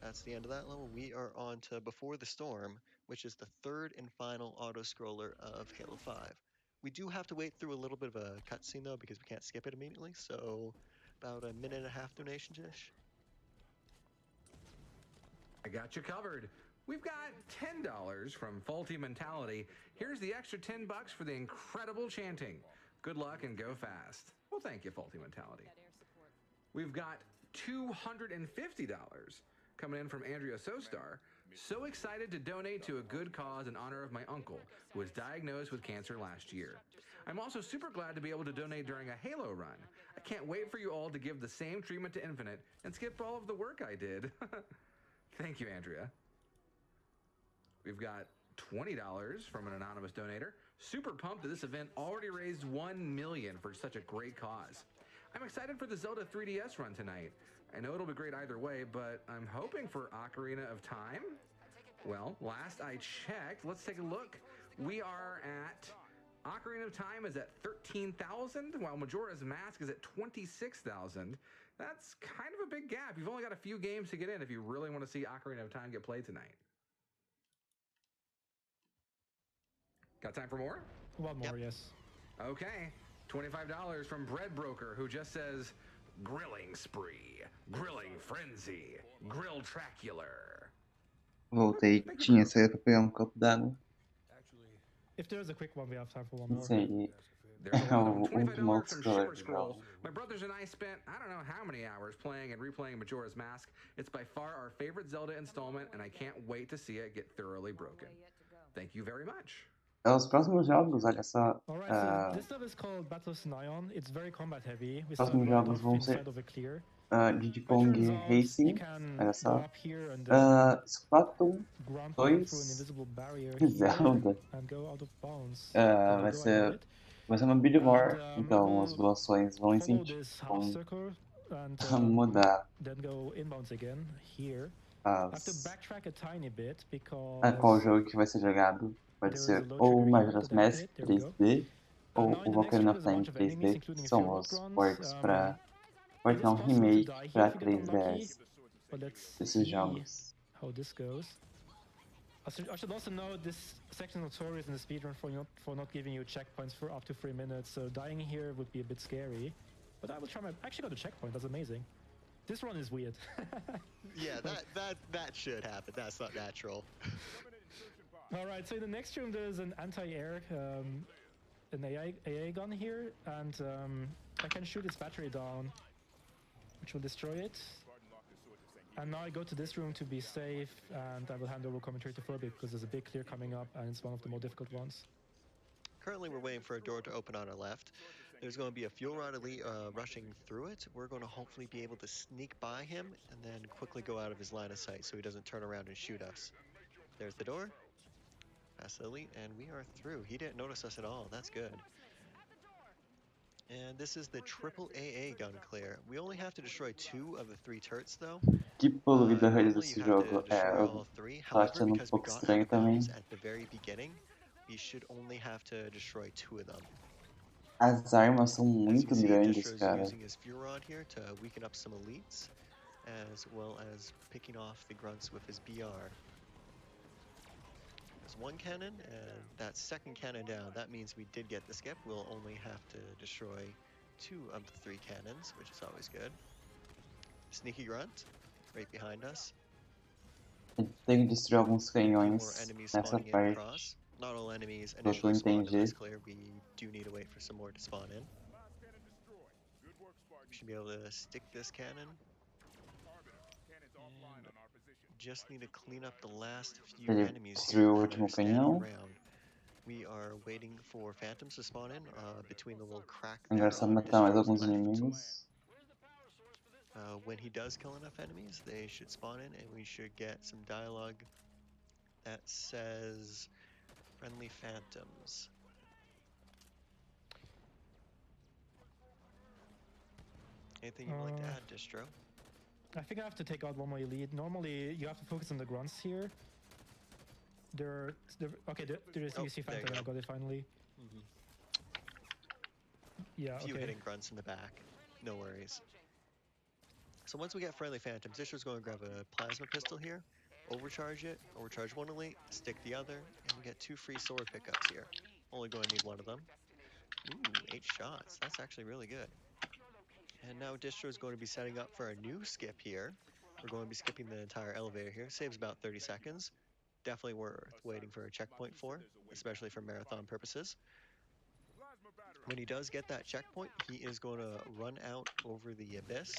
That's the end of that level. We are on to Before the Storm, which is the third and final auto-scroller of Halo 5. We do have to wait through a little bit of a cutscene though, because we can't skip it immediately, so about a minute and a half donation-ish. I got you covered. We've got $10 from Faulty Mentality. Here's the extra $10 for the incredible chanting. Good luck and go fast. Well, thank you, Faulty Mentality. We've got $250 coming in from Andrea Sostar. So excited to donate to a good cause in honor of my uncle, who was diagnosed with cancer last year. I'm also super glad to be able to donate during a Halo run. I can't wait for you all to give the same treatment to Infinite and skip all of the work I did. Thank you, Andrea. We've got $20 from an anonymous donator. Super pumped that this event already raised $1 million for such a great cause. I'm excited for the Zelda 3DS run tonight. I know it'll be great either way, but I'm hoping for Ocarina of Time. Well, last I checked, let's take a look. We are at, Ocarina of Time is at 13,000, while Majora's Mask is at 26,000. That's kind of a big gap. You've only got a few games to get in if you really want to see Ocarina of Time get played tonight. Got time for more? One more, yes. Okay, $25 from Bread Broker, who just says, grilling spree, grilling frenzy, grill tracular. Voltei, tinha saído pra pegar um copo d'água. If there's a quick one, we have time for one Não more. sei. There's a É lot of o them. último $25 from multiplayer Shimmer do Scrolls. jogo. My brothers and I spent I don't know how many hours playing and replaying Majora's Mask. It's by far our favorite Zelda installment, and I can't wait to see it get thoroughly broken. Thank you very much. Os próximos jogos, olha só. Alright, so this stuff is called Battle of Scion. It's very combat heavy. We start Próximos right jogos off vão ser inside of a clear. Diddy Kong Retransmissão, Racing, you can olha go só. up here and then Splatoon ground pound through an 2, invisible barrier here Zelda. and go out of bounds. Vai There we go, I got ser, it. vai ser uma build war, And, então we as will doações vão follow this half vão circle and mudar then go inbounds again here. I have to as, backtrack a tiny bit because qual jogo que vai ser jogado. Pode there is ser a low ou o trigger here to Majora's deactivate Mask it. There we go. 3D ou Now in o the next Ocarina room of there's a Time bunch of enemies, 3D, que including a são few road os grunts. ports para It is um possible to remake die para here if you get unlucky, 3DS but let's desses see jogos. how this goes. I should also note this section is notorious in the speedrun for not giving you checkpoints for up to 3 minutes, so dying here would be a bit scary. But I will try actually got a checkpoint, that's amazing. This run is weird. Yeah, that should happen. That's not natural. Alright, so in the next room there's an anti-air, an AA gun here, and I can shoot its battery down, which will destroy it. And now I go to this room to be safe, and I will hand over commentary to Furby because there's a big clear coming up, and it's one of the more difficult ones. Currently, we're waiting for a door to open on our left. There's going to be a Fuel Rod Elite rushing through it. We're going to hopefully be able to sneak by him and then quickly go out of his line of sight so he doesn't turn around and shoot us. There's the door. Past the Elite, and we are through. He didn't notice us at all. That's good. And this is the triple AA gun clear. We only have to destroy 2 of the 3 turrets, though. Que poluída a rede Normally desse you have jogo. to destroy Eu all 3. tô However, achando because we pouco got estranho out of bounds também. at the very beginning, we should only have to destroy 2 of them. As armas são As you muito can see, grandes, Distro's cara. using his Fuel Rod here to weaken up some elites, as well as picking off the grunts with his BR. There's 1 cannon, and that second cannon down. That means we did get the skip. We'll only have to destroy 2 of the 3 cannons, which is always good. Sneaky grunt, right behind us. Tem que destruir alguns Few more canhões enemies nessa spawning in parte. across. Not all enemies Pelo que eu initially spawn in entendi. this clear. We do need to wait for some more to spawn in. We should be able to stick this cannon. And just need to clean up the last few Ele enemies destruiu o here that último are standing canhão. around. We are waiting for phantoms to spawn in between the little crack Agora é there só on matar mais Distro's alguns left. inimigos. When he does kill enough enemies, they should spawn in, and we should get some dialogue that says friendly phantoms. Anything you'd like to add, Distro? I think I have to take out one more elite. Normally, you have to focus on the grunts here. Okay, there is Oh, UC there you Phantom, I go. got it finally. Yeah, A few okay. hitting grunts in the back. No worries. So once we get friendly phantoms, Distro's going to grab a plasma pistol here, overcharge it, overcharge 1 elite, stick the other, and we get 2 free sword pickups here. Only going to need 1 of them. Ooh, 8 shots. That's actually really good. And now Distro is going to be setting up for a new skip here. We're going to be skipping the entire elevator here. Saves about 30 seconds. Definitely worth waiting for a checkpoint for, especially for marathon purposes. When he does get that checkpoint, he is going to run out over the abyss,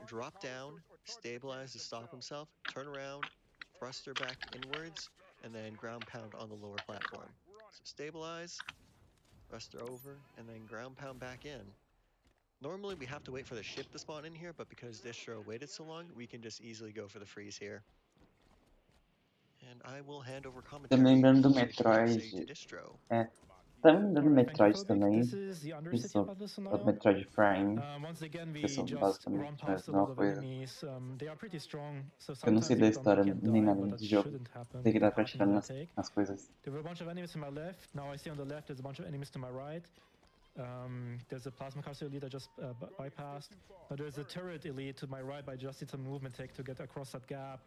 drop down, stabilize to stop himself, turn around, thruster back inwards, and then ground pound on the lower platform. So stabilize, thruster over, and then ground pound back in. Normally we have to wait for the ship to spawn in here, but because Distro waited so long, we can just easily go for the freeze here. And I will hand over Tá me commentary lembrando do straight to Metroid. Distro. Tá me lembrando do Alright, thank you, Metroid Phobic. também. This is the Undercity Isso, of Battle of o Scion. Metroid Prime. Once again, we Que são just basicamente run a past a mesma lot of coisa. enemies. They are pretty strong, so Eu não sometimes sei you da get história unlucky and nem die, nada but that desse jogo. shouldn't happen. Sei que dá It pra happens atirar in nas, retake. nas coisas. There were a bunch of enemies to my left. Now I see on the left there's a bunch of enemies to my right. There's a plasma caster elite I just bypassed. Now there's a turret elite to my right, but I just did some movement tech to get across that gap.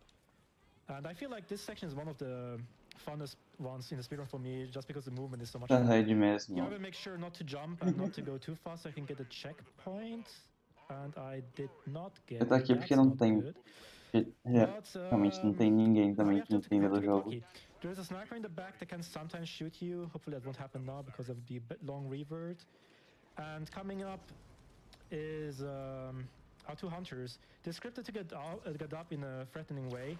And I feel like this section is one of the funnest ones in the speedrun for me, just because the movement is so much Da fun. rede You mesmo. have to make sure not to jump and not to go too fast so I can get a checkpoint. And I did not get Eu tô it. aqui porque That's não not tem good. Realmente não tem ninguém now também you have que entenda to do be jogo. lucky. There's a sniper in the back that can sometimes shoot you. Hopefully that won't happen now because of the long revert. And coming up is our two hunters. They're scripted to get up in a threatening way.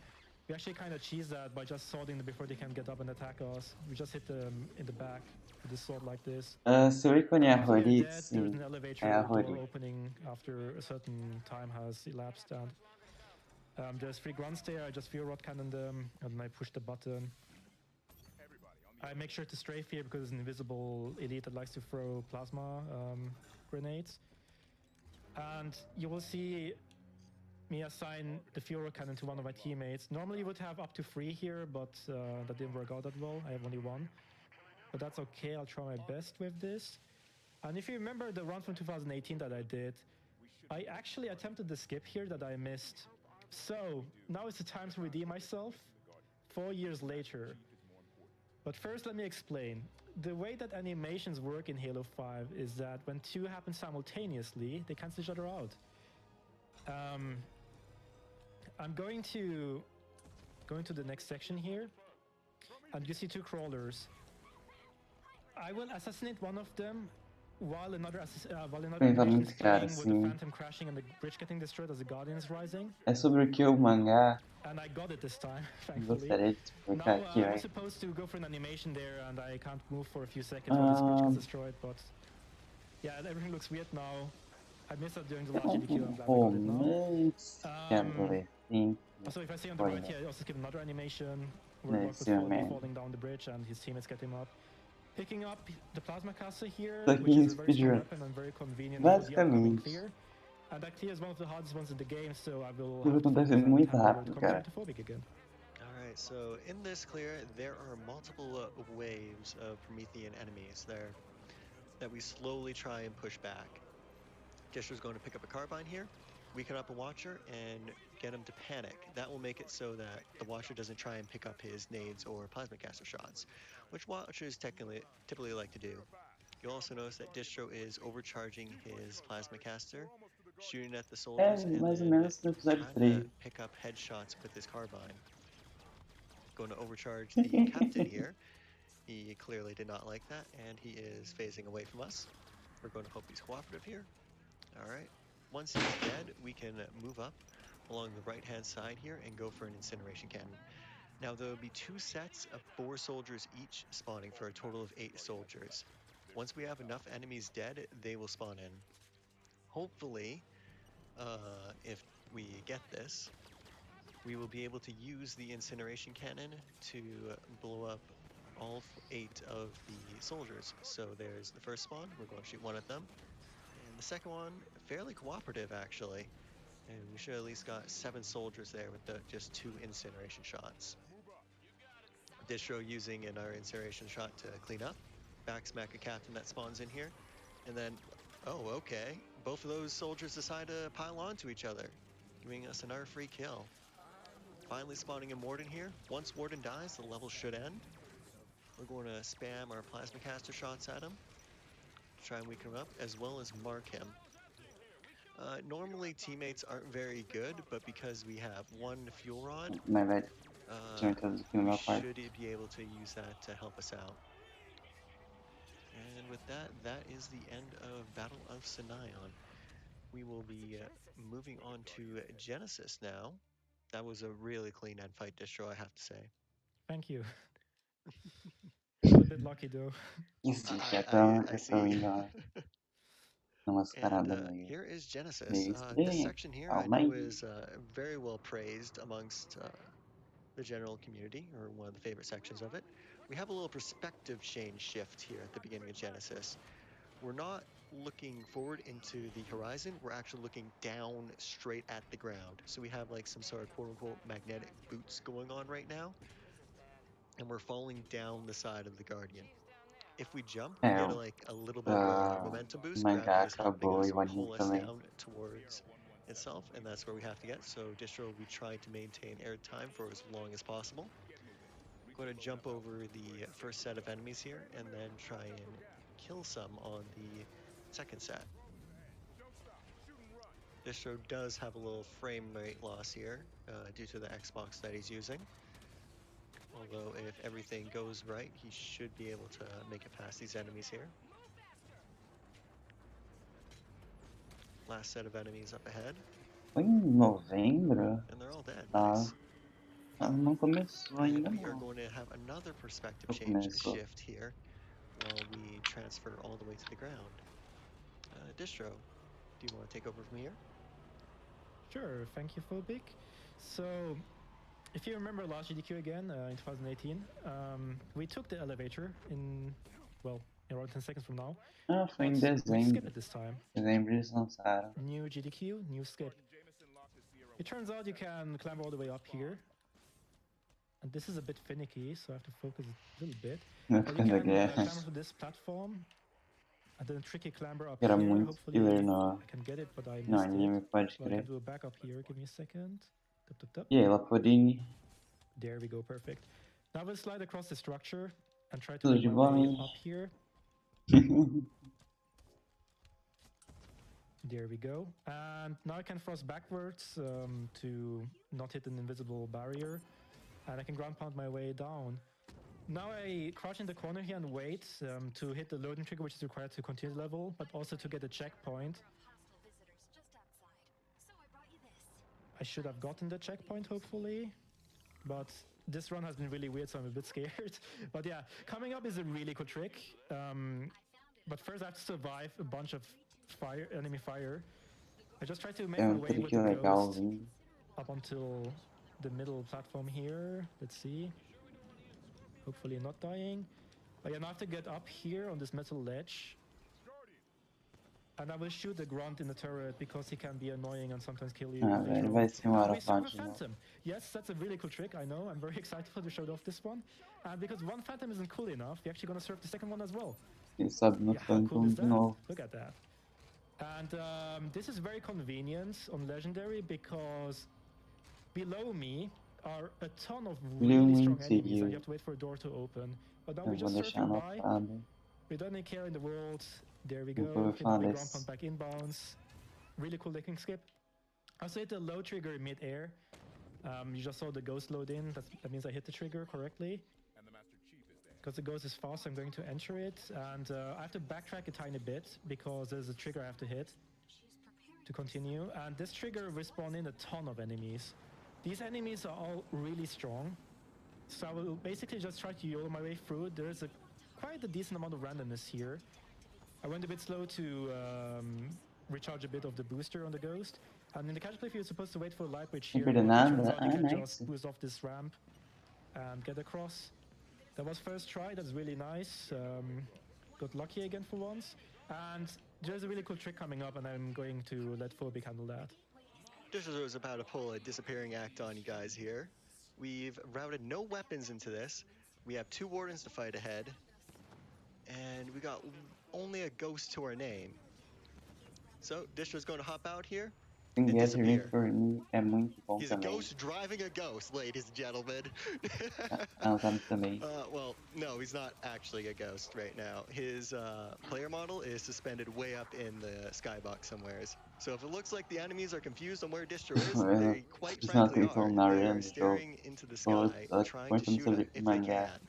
We actually kind of cheese that by just swording them before they can get up and attack us. We just hit them in the back with a sword like this. Seu ícone é a After they're Rory? dead, there's Sim, an elevator é a door Rory. opening after a certain time has elapsed. And there's 3 grunts there. I just fuel rod cannon them and I push the button. I make sure to strafe here because it's an invisible elite that likes to throw plasma grenades. And you will see me assign the fuel rod cannon to one of my teammates. Normally you would have up to 3 here, but that didn't work out that well. I have only 1. But that's okay, I'll try my best with this. And if you remember the run from 2018 that I did, I actually attempted the skip here that I missed. So now is the time to redeem myself 4 years later. But first let me explain. The way that animations work in Halo 5 is that when 2 happen simultaneously, they cancel each other out. I'm going to the next section here, and you see 2 crawlers. I will assassinate one of them while another animation is playing with the Phantom crashing and the bridge getting destroyed as the Guardian is rising. É sobre o que o mangá. And I got it this time, thankfully. Gostaria de explicar aqui, I was supposed to go for an animation there, and I can't move for a few seconds while this bridge gets destroyed, but yeah, everything looks weird now. I missed out during the last GDQ, I'm glad I got it now. So if I see on the right here, I also skip another animation where Rock was falling down the bridge and his teammates get him up. Picking up the plasma caster here, which is a very strong weapon and very convenient for the upcoming clear. And that clear is one of the hardest ones in the game, so I will have to focus on muito having rápido, become cara. claustrophobic again. Alright, so in this clear, there are multiple waves of Promethean enemies there that we slowly try and push back. Disher's going to pick up a carbine here, weaken up a Watcher, and get him to panic. That will make it so that the Watcher doesn't try and pick up his nades or plasma caster shots, which Watchers typically like to do. You'll also notice that Distro is overcharging his plasma caster, shooting at the soldiers, and then trying to pick up headshots with his carbine. Going to overcharge the captain here. He clearly did not like that, and he is phasing away from us. We're going to hope he's cooperative here. Alright, once he's dead, we can move up along the right-hand side here and go for an Incineration Cannon. Now there will be 2 sets of 4 soldiers each spawning for a total of 8 soldiers. Once we have enough enemies dead, they will spawn in. Hopefully, if we get this, we will be able to use the Incineration Cannon to blow up all 8 of the soldiers. So there's the first spawn, we're going to shoot one at them. And the second one, fairly cooperative actually. And we should at least got 7 soldiers there with just 2 incineration shots. Distro using our incineration shot to clean up, backsmack a captain that spawns in here, and then, oh okay, both of those soldiers decide to pile onto each other, giving us another free kill. Finally spawning in Warden here. Once Warden dies, the level should end. We're going to spam our plasma caster shots at him, try and weaken him up, as well as mark him. Normally teammates aren't very good, but because we have 1 fuel rod, we should be able to use that to help us out. And with that, that is the end of Battle of Sinayon. We will be moving on to Genesis now. That was a really clean end fight, Distro, I have to say. Thank you. I was a bit lucky though. I see. And here is Genesis. This section here I know is very well praised amongst the general community, or one of the favorite sections of it. We have a little perspective change shift here at the beginning of Genesis. We're not looking forward into the horizon, we're actually looking down straight at the ground. So we have like some sort of quote-unquote magnetic boots going on right now, and we're falling down the side of the Guardian. If we jump, we get like a little bit of a momentum boost. Gravity is helping us pull us down towards itself, and that's where we have to get. So Distro, we try to maintain air time for as long as possible. I'm going to jump over the first set of enemies here, and then try and kill some on the second set. Distro does have a little frame rate loss here due to the Xbox that he's using. Although if everything goes right, he should be able to make it past these enemies here. Last set of enemies up ahead. Foi em novembro? And they're all dead. Tá. Nice. Não começou And ainda we are não. going to have another perspective Oh, change começou. shift here while we transfer all the way to the ground. Distro, do you want to take over from here? Sure, thank you, Phobic. So, if you remember last GDQ again, in 2018, we took the elevator in around 10 seconds from now. Ah, foi em But we skip dezembro. it this time. Dezembro eles lançaram. New GDQ, new skip. It turns out you can climb all the way up here. And this is a bit finicky, so I have to focus a little bit. Não But fica you da can guerra. climb to this platform. And then tricky climber up Era here. muito Hopefully killer no, I can get it, but I no missed it. anime, pode So I crer. can do a backup here. Give me a second. Tup, tup, tup. E aí, Laporini? There we go, perfect. Now we'll slide across the structure and try to Tudo make de my bom, way hein? up here. There we go. And now I can thrust backwards to not hit an invisible barrier. And I can ground pound my way down. Now I crouch in the corner here and wait to hit the loading trigger, which is required to continue the level, but also to get a checkpoint. I should have gotten the checkpoint, hopefully. But this run has been really weird, so I'm a bit scared. But yeah, coming up is a really cool trick. But first I have to survive a bunch of enemy fire. I just try to make É my um way with trick the legal, ghost viu? up until the middle platform here. Let's see. Hopefully not dying. But yeah, now I have to get up here on this metal ledge. And I will shoot the grunt in the turret because he can be annoying and sometimes kill you. Ah, with a velho, drone. vai ser uma And hora we still have a fácil, não. phantom. Yes, that's a really cool trick, I know. I'm very excited to show off this one. And because one phantom isn't cool enough, we're actually going to serve the second one as well. Ele sobe no Yeah, how cool Phantom is de that? novo. Look at that. And this is very convenient on Legendary because below me are a ton of really strong enemies and you have to wait for a door to open. But now Eu we're vou just deixar surfing by anotado. without any care in the world. There we Nunca go. ouvi Hit the falar big desse. ground pound back inbounds. Really cool licking skip. I also hit the low trigger in mid-air. You just saw the ghost load in. That means I hit the trigger correctly. Because the ghost is fast, I'm going to enter it. And I have to backtrack a tiny bit because there's a trigger I have to hit to continue. And this trigger will spawn in a ton of enemies. These enemies are all really strong. So I will basically just try to YOLO my way through. There's quite a decent amount of randomness here. I went a bit slow to recharge a bit of the booster on the ghost. And in the catch play, you're supposed to wait for a light bridge here. Não perdeu but it turns nada? out you Ah, can nice. just boost off this ramp and get across. That was first try, that's really nice. Got lucky again for once. And there's a really cool trick coming up and I'm going to let Phobic handle that. Distro is about to pull a disappearing act on you guys here. We've routed no weapons into this. We have 2 wardens to fight ahead. And we got only a ghost to our name. So Distro's going to hop out here. Tem And Get disappear. for Me é muito bom He's a também. ghost driving a ghost, ladies and gentlemen. Tá também. Well, no, he's not actually a ghost right now. His player model is suspended way up in the skybox somewheres. So if it looks like the enemies are confused on where Distro is, they quite Presta frankly atenção are. na They run are do jogo. staring into the sky, trying to shoot it if they can.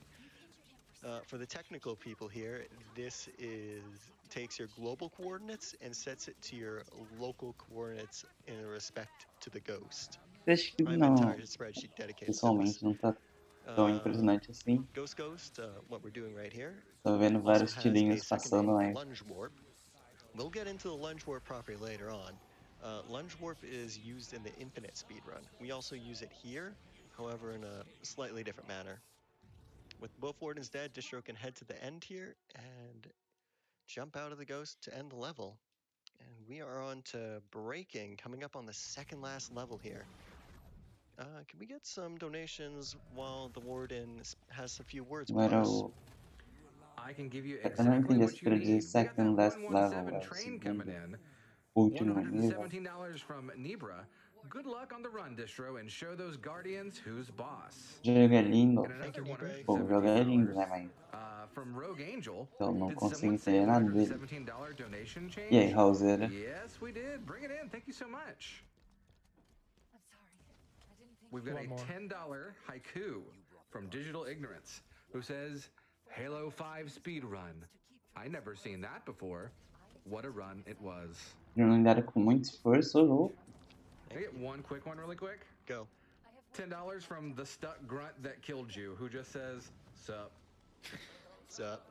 For the technical people here, this takes your global coordinates and sets it to your local coordinates in respect to the ghost. Acho que I have não. an entire spreadsheet dedicated to Pessoalmente this. não tá tão impressionante assim. Ghost, what we're doing right here. Tô vendo Also vários has tirinhos a second passando name, lá. lunge warp. We'll get into the lunge warp property later on. Lunge warp is used in the infinite speedrun. We also use it here, however in a slightly different manner. With both wardens dead, Distro can head to the end here and jump out of the ghost to end the level. And we are on to breaking, coming up on the second last level here. Can we get some donations while the warden has a few words with Agora us? o. I can give you Eu não exactly entendi what esse you período de need. We got that second last level, 117 é o train coming segundo, in. último nível. $117 from Nibra. Good luck on the run, Distro, and show those guardians who's boss. O jogo é lindo. And another Thank you, Pô, o jogo é lindo, né, mas from Rogue Angel. Eu não Did consigo someone say entender we nada heard a dele. $17 donation change? E aí, Raulzeira? Yes, we did. Bring it in. Thank you so much. I'm sorry. I didn't think. We've got One a more. $10 haiku from Digital Ignorance, who says, Halo 5 speed run. I never seen that before. What a run it was. Jornada com muito esforço, louco. Can I get one quick one really quick? Go. $10 from the stuck grunt that killed you, who just says, sup. Sup.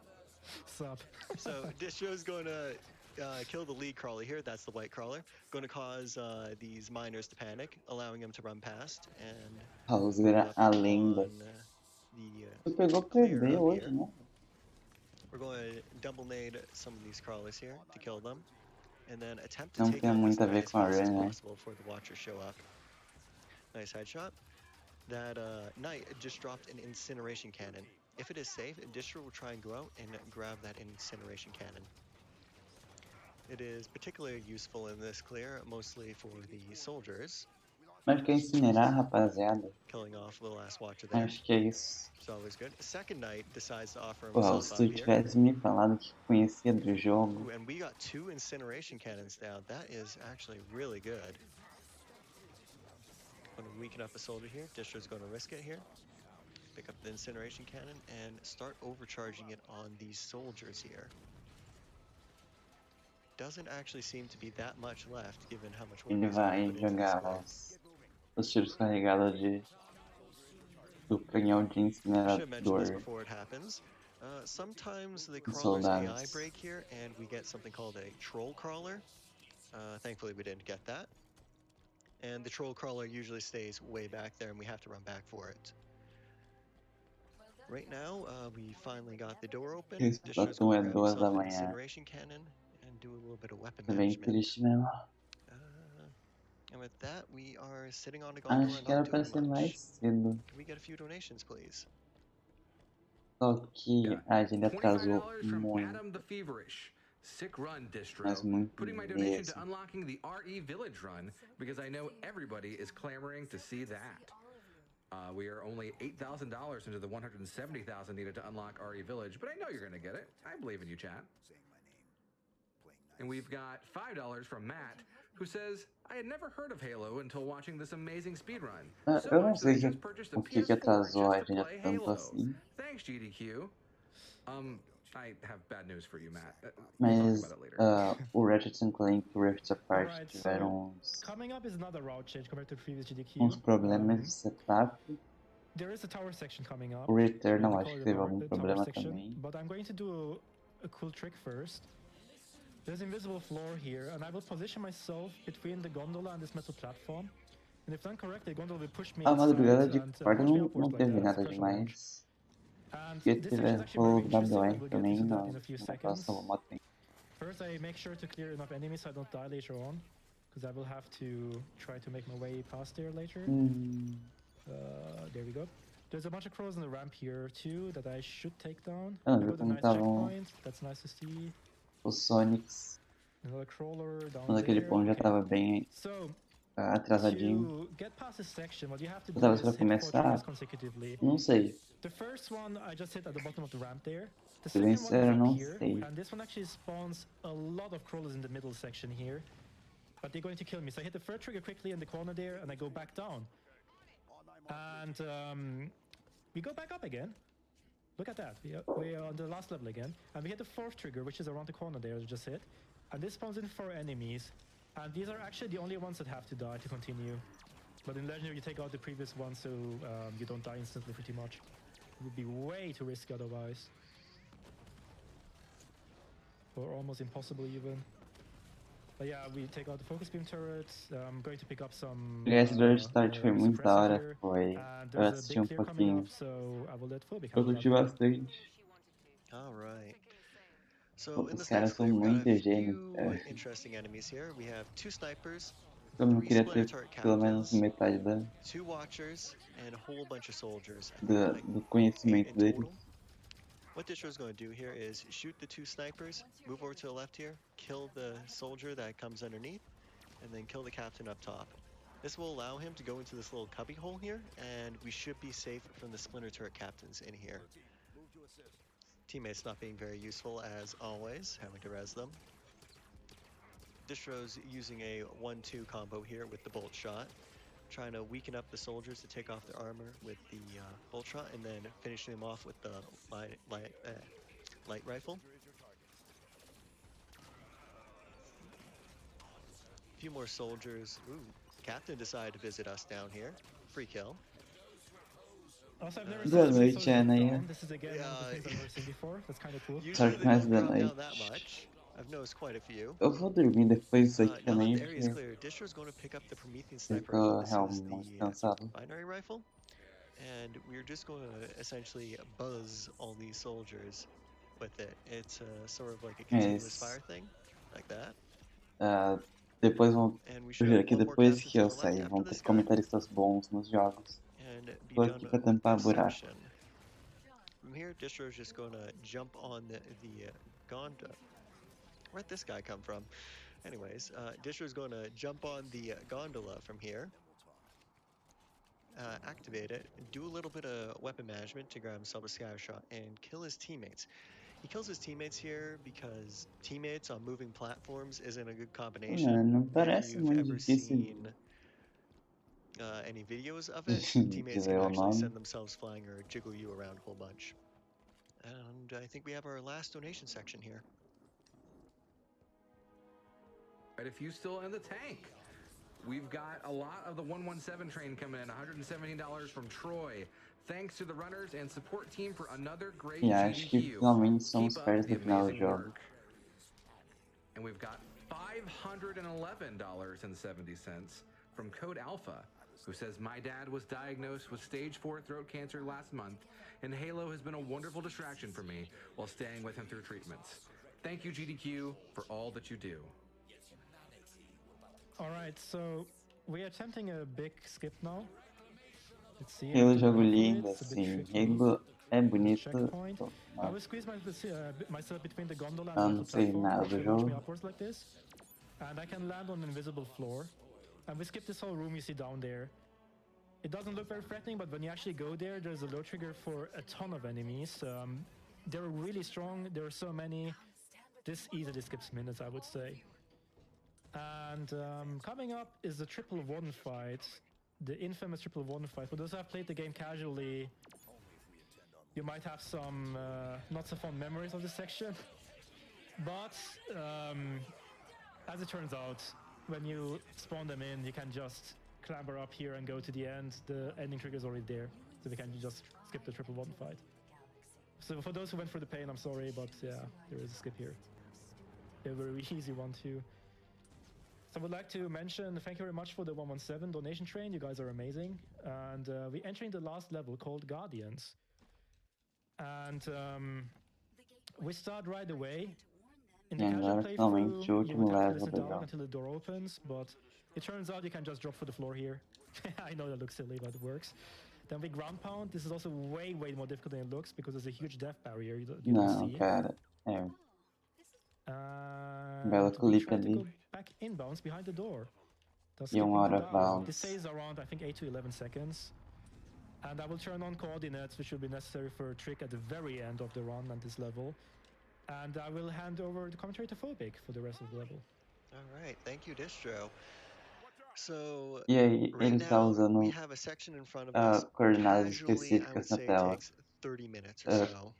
Sup. So Distro's going to kill the lead crawler here. That's the white crawler. Going to cause these miners to panic, allowing them to run past and Raulzeira, a lenda. on, Tu pegou clear perder up hoje, here. né? We're going to double nade some of these crawlers here to kill them, and then attempt to Não take tem out this muito a guy ver as com a fast as Ren, né? possible before the Watchers show up. Nice headshot. That knight just dropped an Incineration Cannon. If it is safe, Distro will try and go out and grab that Incineration Cannon. It is particularly useful in this clear, mostly for the soldiers, Mas quer incinerar, rapaziada? killing off the last Watcher there. Acho que é isso. It's always good. Second knight decides to offer Pô, himself se up tu here. tivesse me falado que conhecia do jogo, Ooh, and we got 2 Incineration Cannons down. That is actually really good. Going to weaken up a soldier here. Distro's going to risk it here. Pick up the Incineration Cannon and start overcharging it on these soldiers here. Doesn't actually seem to be that much left, given how much work ele he's gonna vai put into this jogar clear. os tiros carregados do canhão de I should have mentioned this incinerador. before it happens. Sometimes the crawlers Soldados. AI break here, and we get something called a troll crawler. Thankfully, we didn't get that. And the troll crawler usually stays way back there, and we have to run back for it. Right now, we finally got the door open. Esse Distro's Platão gonna é grab 2 himself da an manhã. Incineration Cannon and do a little bit of weapon É bem management. triste mesmo. And with that, we are sitting on a gondola Acho and que era not pra doing ser mais much. cedo. Can we get a few donations, please? Só que a gente atrasou $25 from muito, Adam the Feverish. Sick run, Distro. mas muito Putting my donation to mesmo. unlocking the RE Village run because I know everybody is clamoring to see that. We are only $8,000 into the $170,000 needed to unlock RE Village, but I know you're going to get it. I believe in you, chat. And we've got $5 from Matt, who says, I had never heard of Halo until watching this amazing speedrun. So Eu não much that I sei just purchased a o que PS4 atrasou a just to gente play tanto Halo. assim, Thanks, GDQ. I have bad news for you, Matt. We'll mas talk about it later. o Ratchet & Clank e o Rift Apart Alright, tiveram Coming up is another route change compared to the previous GDQ. uns problemas de setup. There is a tower section coming up. O Returnal We acho call que it teve the algum tower problema section, também. But I'm going to do a cool trick first. There's invisible floor here, and I will position myself between the gondola and this metal platform. And if done correctly, the gondola will push me A inside madrugada de and quarta push me não upwards like teve that, nada pressure launch. demais. And E this section teve is actually o very interesting, and WR we'll get também into that na in a few seconds. próxima moto. First, I make sure to clear enough enemies so I don't die later on, because I will have to try to make my way past there later. There we go. There's a bunch of crows on the ramp here too that I should take down. Ah, I viu got a como nice estavam checkpoint. That's nice to see. os Sonics. Another crawler down Quando aquele there. pão já Okay. tava bem So, atrasadinho. to get past this section, what you have to Eu do tava is pra hit 4 começar, triggers consecutively. não sei. The first one I just hit at the bottom of the ramp there. The Ser bem second one sincero, is não up here, sei. and this one actually spawns a lot of crawlers in the middle section here. But they're going to kill me. So I hit the third trigger quickly in the corner there, and I go back down. And we go back up again. Look at that. We are on the last level again. And we hit the fourth trigger, which is around the corner there, I just hit. And this spawns in 4 enemies. And these are actually the only ones that have to die to continue. But in Legendary, you take out the previous one, so you don't die instantly pretty much. It would be way too risky otherwise. Or almost impossible even. But yeah, we take out the focus beam turrets. I'm going to pick up some. Esse Door Start foi muito da suppressor hora, here. foi. And Eu there's a assisti big clear coming pouquinho. up, so I will let Phil Eu become curti bastante. All right. So in Os this caras next são clear, we've got muito a gênios, few cara. interesting enemies here. We have 2 snipers, Todo mundo 3 queria splinter ter turret pelo menos captains, metade 2 watchers, and a whole bunch of soldiers. I think do like do 8 conhecimento in dele. total. What Distro is going to do here is shoot the 2 snipers, move over to the left here, kill the soldier that comes underneath, and then kill the captain up top. This will allow him to go into this little cubby hole here, and we should be safe from the splinter turret captains in here. teammates not being very useful as always, having to res them. Distro's using a 1-2 combo here with the bolt shot, trying to weaken up the soldiers to take off their armor with the bolt shot, and then finishing them off with the light rifle. A few more soldiers. Ooh, Captain decided to visit us down here. Free kill. Also, I've never Boa seen noite, soldiers go Ana. down. This is again one of the things I've never seen before. That's kind of cool. Usually Sorry, they mas don't boa drop down noite. that much. I've noticed quite a few. Eu vou dormir depois disso aqui Now that também, the area is porque clear, Distro's going to pick up the Promethean eu sniper tô rifle. This is realmente the cansado. binary rifle. And we're just going to essentially buzz all these soldiers with it. It's sort of like a continuous fire thing, like that. Depois vão. And we Eu should juro have que one more depois captain que to eu the left sair, after vão ter this guy. comentaristas bons nos jogos. And be Tô done aqui pra with tampar this buraco. section. From here, Distro's just going to jump on the gondola. Where'd this guy come from? Anyways, Distro's going to jump on the gondola from here. Activate it, do a little bit of weapon management to grab himself a scatter shot and kill his teammates. He kills his teammates here because teammates on moving platforms isn't a good combination. Mano, If parece you've muito ever difícil seen any videos of it, teammates dizer can o actually nome. send themselves flying or jiggle you around a whole bunch. And I think we have our last donation section here. But if you still in the tank, we've got a lot of the 117 train coming in, $117 from Troy. Thanks to the runners and support team for another great E acho que GDQ. finalmente somos Keep up perto the do final do amazing jogo. work. And we've got $511.70 from Code Alpha, who says, my dad was diagnosed with stage 4 throat cancer last month, and Halo has been a wonderful distraction for me while staying with him through treatments. Thank you, GDQ, for all that you do. Alright, so we're attempting a big skip now. Let's see. Halo if jogo we can lindo, do it. It's a bit assim. tricky. Halo é bonito. Checkpoint. Pô, I mas will squeeze myself between the gondola eu and não the sei platform, nada which do will launch me jogo. upwards like this. And I can land on an invisible floor. And we skip this whole room you see down there. It doesn't look very threatening, but when you actually go there, there's a low trigger for a ton of enemies. They're really strong. There are so many. This easily skips minutes, I would say. And coming up is the 1-1 fight. The infamous 1-1 fight. For those who have played the game casually, you might have some not so fond memories of this section. But as it turns out, when you spawn them in, you can just clamber up here and go to the end. The ending trigger is already there, so we can just skip the 1-1 fight. So for those who went for the pain, I'm sorry, but yeah, there is a skip here. A very easy one too. So I would like to mention thank you very much for the 117 donation train. You guys are amazing. And we're entering the last level called Guardians. And we start right away. In the E casual agora, finalmente, playthrough, o you último would have to level listen do down jogo. until the door opens, but it turns out you can just drop for the floor here. I know that looks silly, but it works. Then we ground pound. This is also way more difficult than it looks because there's a huge death barrier you don't Não, see. cara. É. And Belo we clipe try to go ali. back inbounds behind the door. Thus E skipping uma the hora dive. bounce. This saves around, I think, 8 to 11 seconds. And I will turn on coordinates, which will be necessary for a trick at the very end of the run on this level. And I will hand over the commentary to Phobic for the rest of the level. All right, thank you, Distro. So E aí, right ele tá now we usando have a section in front of us. coordenadas Casually, I would específicas na say it tela. takes 30 minutes or so.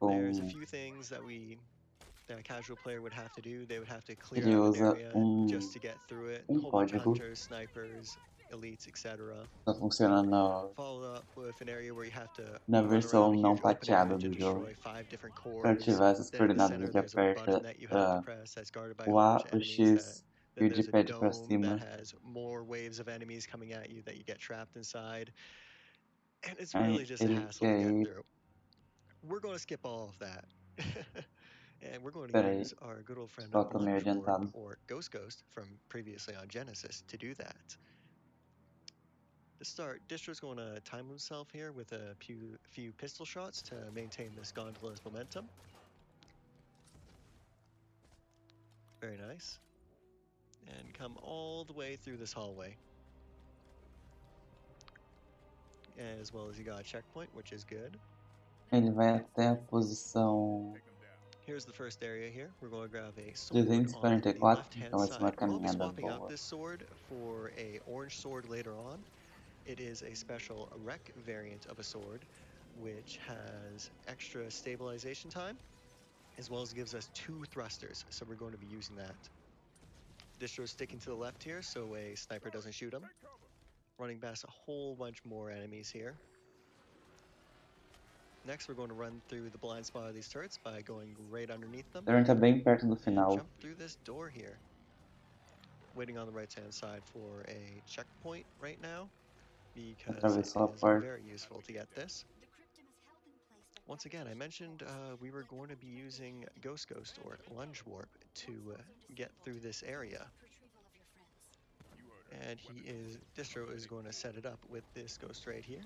There's a Com... few things that a casual player would have to do. They would have to clear Ele out an usa area just to get through it. A whole bunch of código. hunters, snipers, elites, etc. Tá funcionando Follow up with an area where you have to na run versão around a não huge open pateada area to do jogo. destroy 5 different Para cores. ativar essas Then at the coordenadas, center ele there's a button aperta that you have to press that's guarded by a o whole A, bunch of o enemies. X e Then o there's a D-pad para dome cima. that has more waves of enemies coming at you that you get trapped inside. And it's Aí really just a ele hassle to quer get ir. through. We're going to skip all of that. And we're going to Pera aí, use our good old friend só tô meio Lunchboard, adiantado. or Ghost from previously on Genesis, to do that. To start, Distro's going to time himself here with a few pistol shots to maintain this gondola's momentum. Very nice. And come all the way through this hallway. As well as you got a checkpoint, which is good. Ele vai até a posição Here's the first area here. We're going to grab a sword on the 244, left-hand então vai ser uma side. We'll be caminhada swapping out boa. this sword for a orange sword later on. It is a special rec variant of a sword, which has extra stabilization time, as well as gives us 2 thrusters, so we're going to be using that. Distro's sticking to the left here, so a sniper doesn't shoot him. Running past a whole bunch more enemies here. Next, we're going to run through the blind spot of these turrets by going right underneath them. A gente tá bem perto do And final. jump through this door here. Waiting on the right-hand side for a checkpoint right now, because it Atravessou a is porta. very useful to get this. Once again, I mentioned we were going to be using Ghost or Lunge Warp to get through this area. And Distro is going to set it up with this Ghost right here.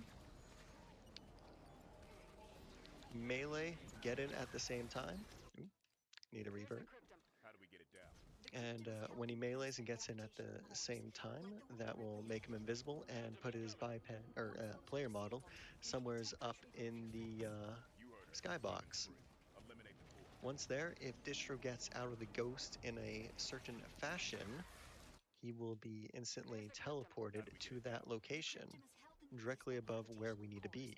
Melee, get in at the same time. Ooh, need a revert. And when he melees and gets in at the same time, that will make him invisible and put his player model somewheres up in the skybox. Once there, if Distro gets out of the ghost in a certain fashion, he will be instantly teleported to that location, directly above where we need to be.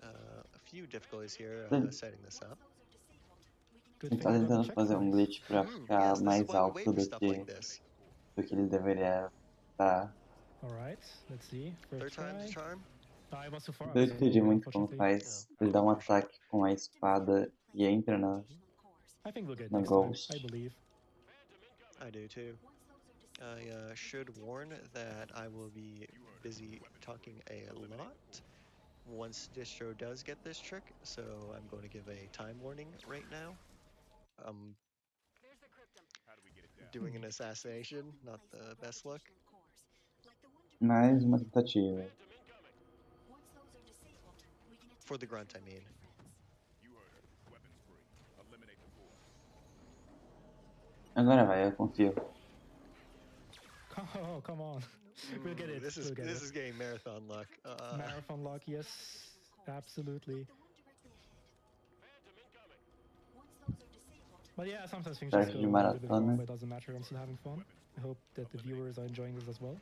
A few difficulties here setting this up. Good Ele thing tá I got the tentando fazer um checkpoint. glitch pra ficar Yes, this is mais why we alto wait for do stuff like que this. ele deveria estar. Alright, let's see. Third First time's a try. charm. I was too far. I Eu was too entendi low, muito como unfortunately. faz. Ele dá um ataque com a espada e entra I think we'll get na next time, Ghost. I believe. I do too. I should warn that I will be busy talking a lot once Distro does get this trick, so I'm going to give a time warning right now. Doing an assassination, not the best look. Mais uma tentativa. For the grunt, I mean. Agora vai, eu confio. Oh, come on. We'll get it. This is getting marathon luck. Marathon luck, yes. Absolutely. But yeah, sometimes things just Start go de a little bit wrong, maratona. but it doesn't matter. I'm still having fun. I hope that the viewers are enjoying this as well.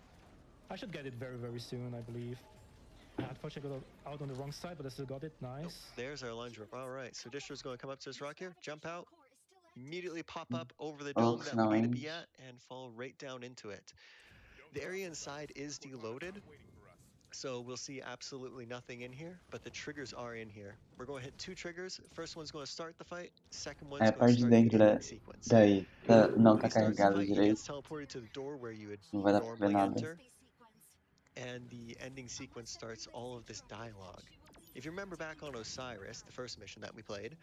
I should get it very, very soon, I believe. Unfortunately, I got out on the wrong side, but I still got it. Nice. There's our lunge rip. All right, so Distro's going to come up to this rock here, jump out, immediately pop up over the Oh, dome that we need to be finalmente. at, and fall right down into it. The area inside is deloaded, so we'll see absolutely nothing in here, but the triggers are in here. We're going to hit 2 triggers. First one's going to start the fight, second one's A going to parte de start the dentro ending sequence. daí não When tá he starts the carregado fight, he direito. gets teleported to the door where you would Não vai dar pra ver normally nada. enter, and the ending sequence starts all of this dialogue. If you remember back on Osiris, the first mission that we played,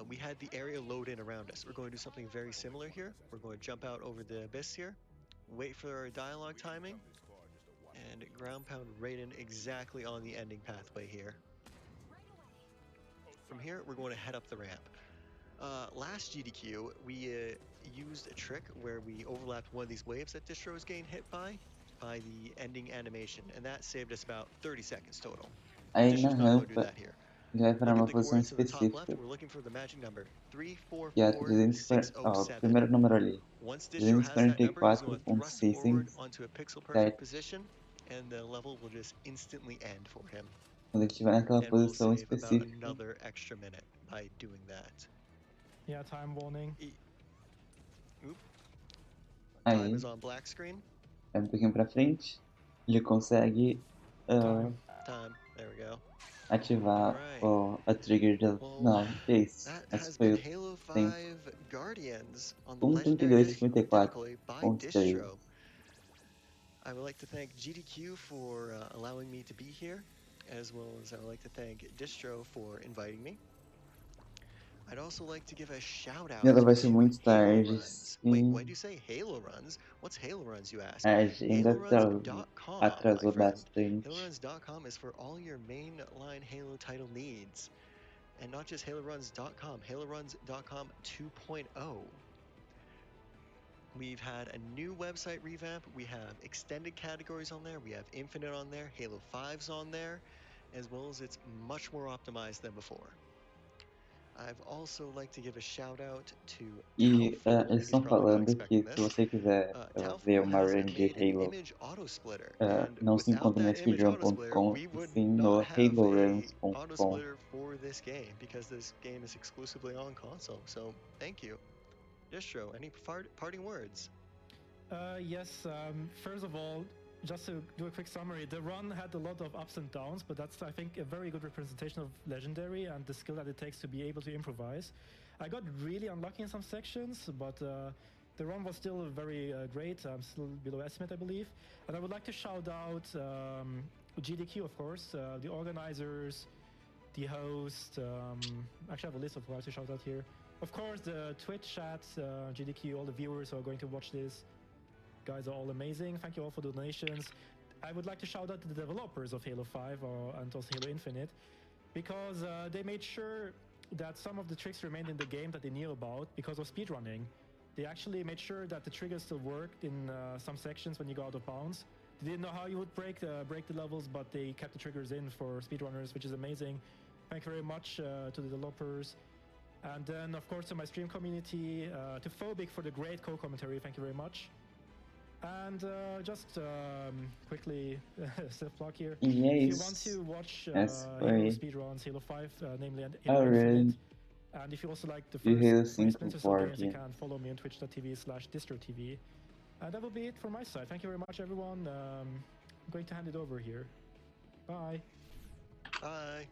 we had the area load in around us. We're going to do something very similar here. We're going to jump out over the abyss here, wait for our dialogue timing, and ground pound right in exactly on the ending pathway here. From here, we're going to head up the ramp. Last GDQ, we used a trick where we overlapped one of these waves that Distro was getting hit by the ending animation, and that saved us about 30 seconds total. Aí na Distro's not going to do rampa, that here. ele vai parar Look uma at the posição coordinates to the top left. específica, We're looking for the magic number que é 340. Ó, o 344607. primeiro número ali. Once Distro has that number, he's going to thrust forward 344.66. onto a pixel perfect position, and the level will just instantly end for him. Quando ele estiver naquela And we'll posição save about específica. another extra minute by doing that. Yeah, time warning. Time Aí, is on black screen. vai um pouquinho pra frente. Ele consegue Time. There we go. ativar Alright. a trigger de... Não, que isso? That Esse has foi been o Halo tempo. 5 Guardians on the Legendary Edition 1:32:54. difficulty by Ponto Distro. I would like to thank GDQ for allowing me to be here, as well as I would like to thank Distro for inviting me. I'd also like to give a shout out Ela vai ser to muito Halo tarde, Runs. Wait, sim. why do you say Halo Runs? What's Halo Runs, you ask? A agenda HaloRuns.com, my atrasou friend. bastante. HaloRuns.com is for all your mainline Halo title needs. And not just HaloRuns.com, HaloRuns.com 2.0. We've had a new website revamp. We have extended categories on there. We have Infinite on there. Halo 5's on there. as well as it's much more optimized than before. I've also like to give a shout out to E Tauful. eles He's estão probably not falando que expecting se this. você quiser ver Tauful uma has run de made an Halo, image auto splitter, and não se without encontra no that image auto splitter, speedrun.com, we e would sim not no have a haloruns.com. auto splitter for this game because this game is exclusively on console. So thank you. Distro, any parting words? Yes, first of all, just to do a quick summary, the run had a lot of ups and downs, but that's, I think, a very good representation of Legendary and the skill that it takes to be able to improvise. I got really unlucky in some sections, but the run was still very great. I'm still below estimate, I believe. And I would like to shout out GDQ, of course, the organizers, the host. Actually, I have a list of who I have to shout out here. Of course, the Twitch chat, GDQ, all the viewers who are going to watch this. Guys are all amazing. Thank you all for the donations. I would like to shout out to the developers of Halo 5 and also Halo Infinite, because they made sure that some of the tricks remained in the game that they knew about because of speedrunning. They actually made sure that the triggers still worked in some sections when you go out of bounds. They didn't know how you would break the levels, but they kept the triggers in for speedrunners, which is amazing. Thank you very much to the developers. And then, of course, to my stream community, to Phobic for the great co-commentary, thank you very much. And just quickly, self-plug here. E é If you want isso. to watch Essa Halo foi speedruns, Halo 5, namely and a Halo Infinite, run and if you also like the de Halo first 5 Splinter Cell games, you Forte. can follow me on twitch.tv/distrotv. And that will be it from my side. Thank you very much, everyone. I'm going to hand it over here. Bye. Bye.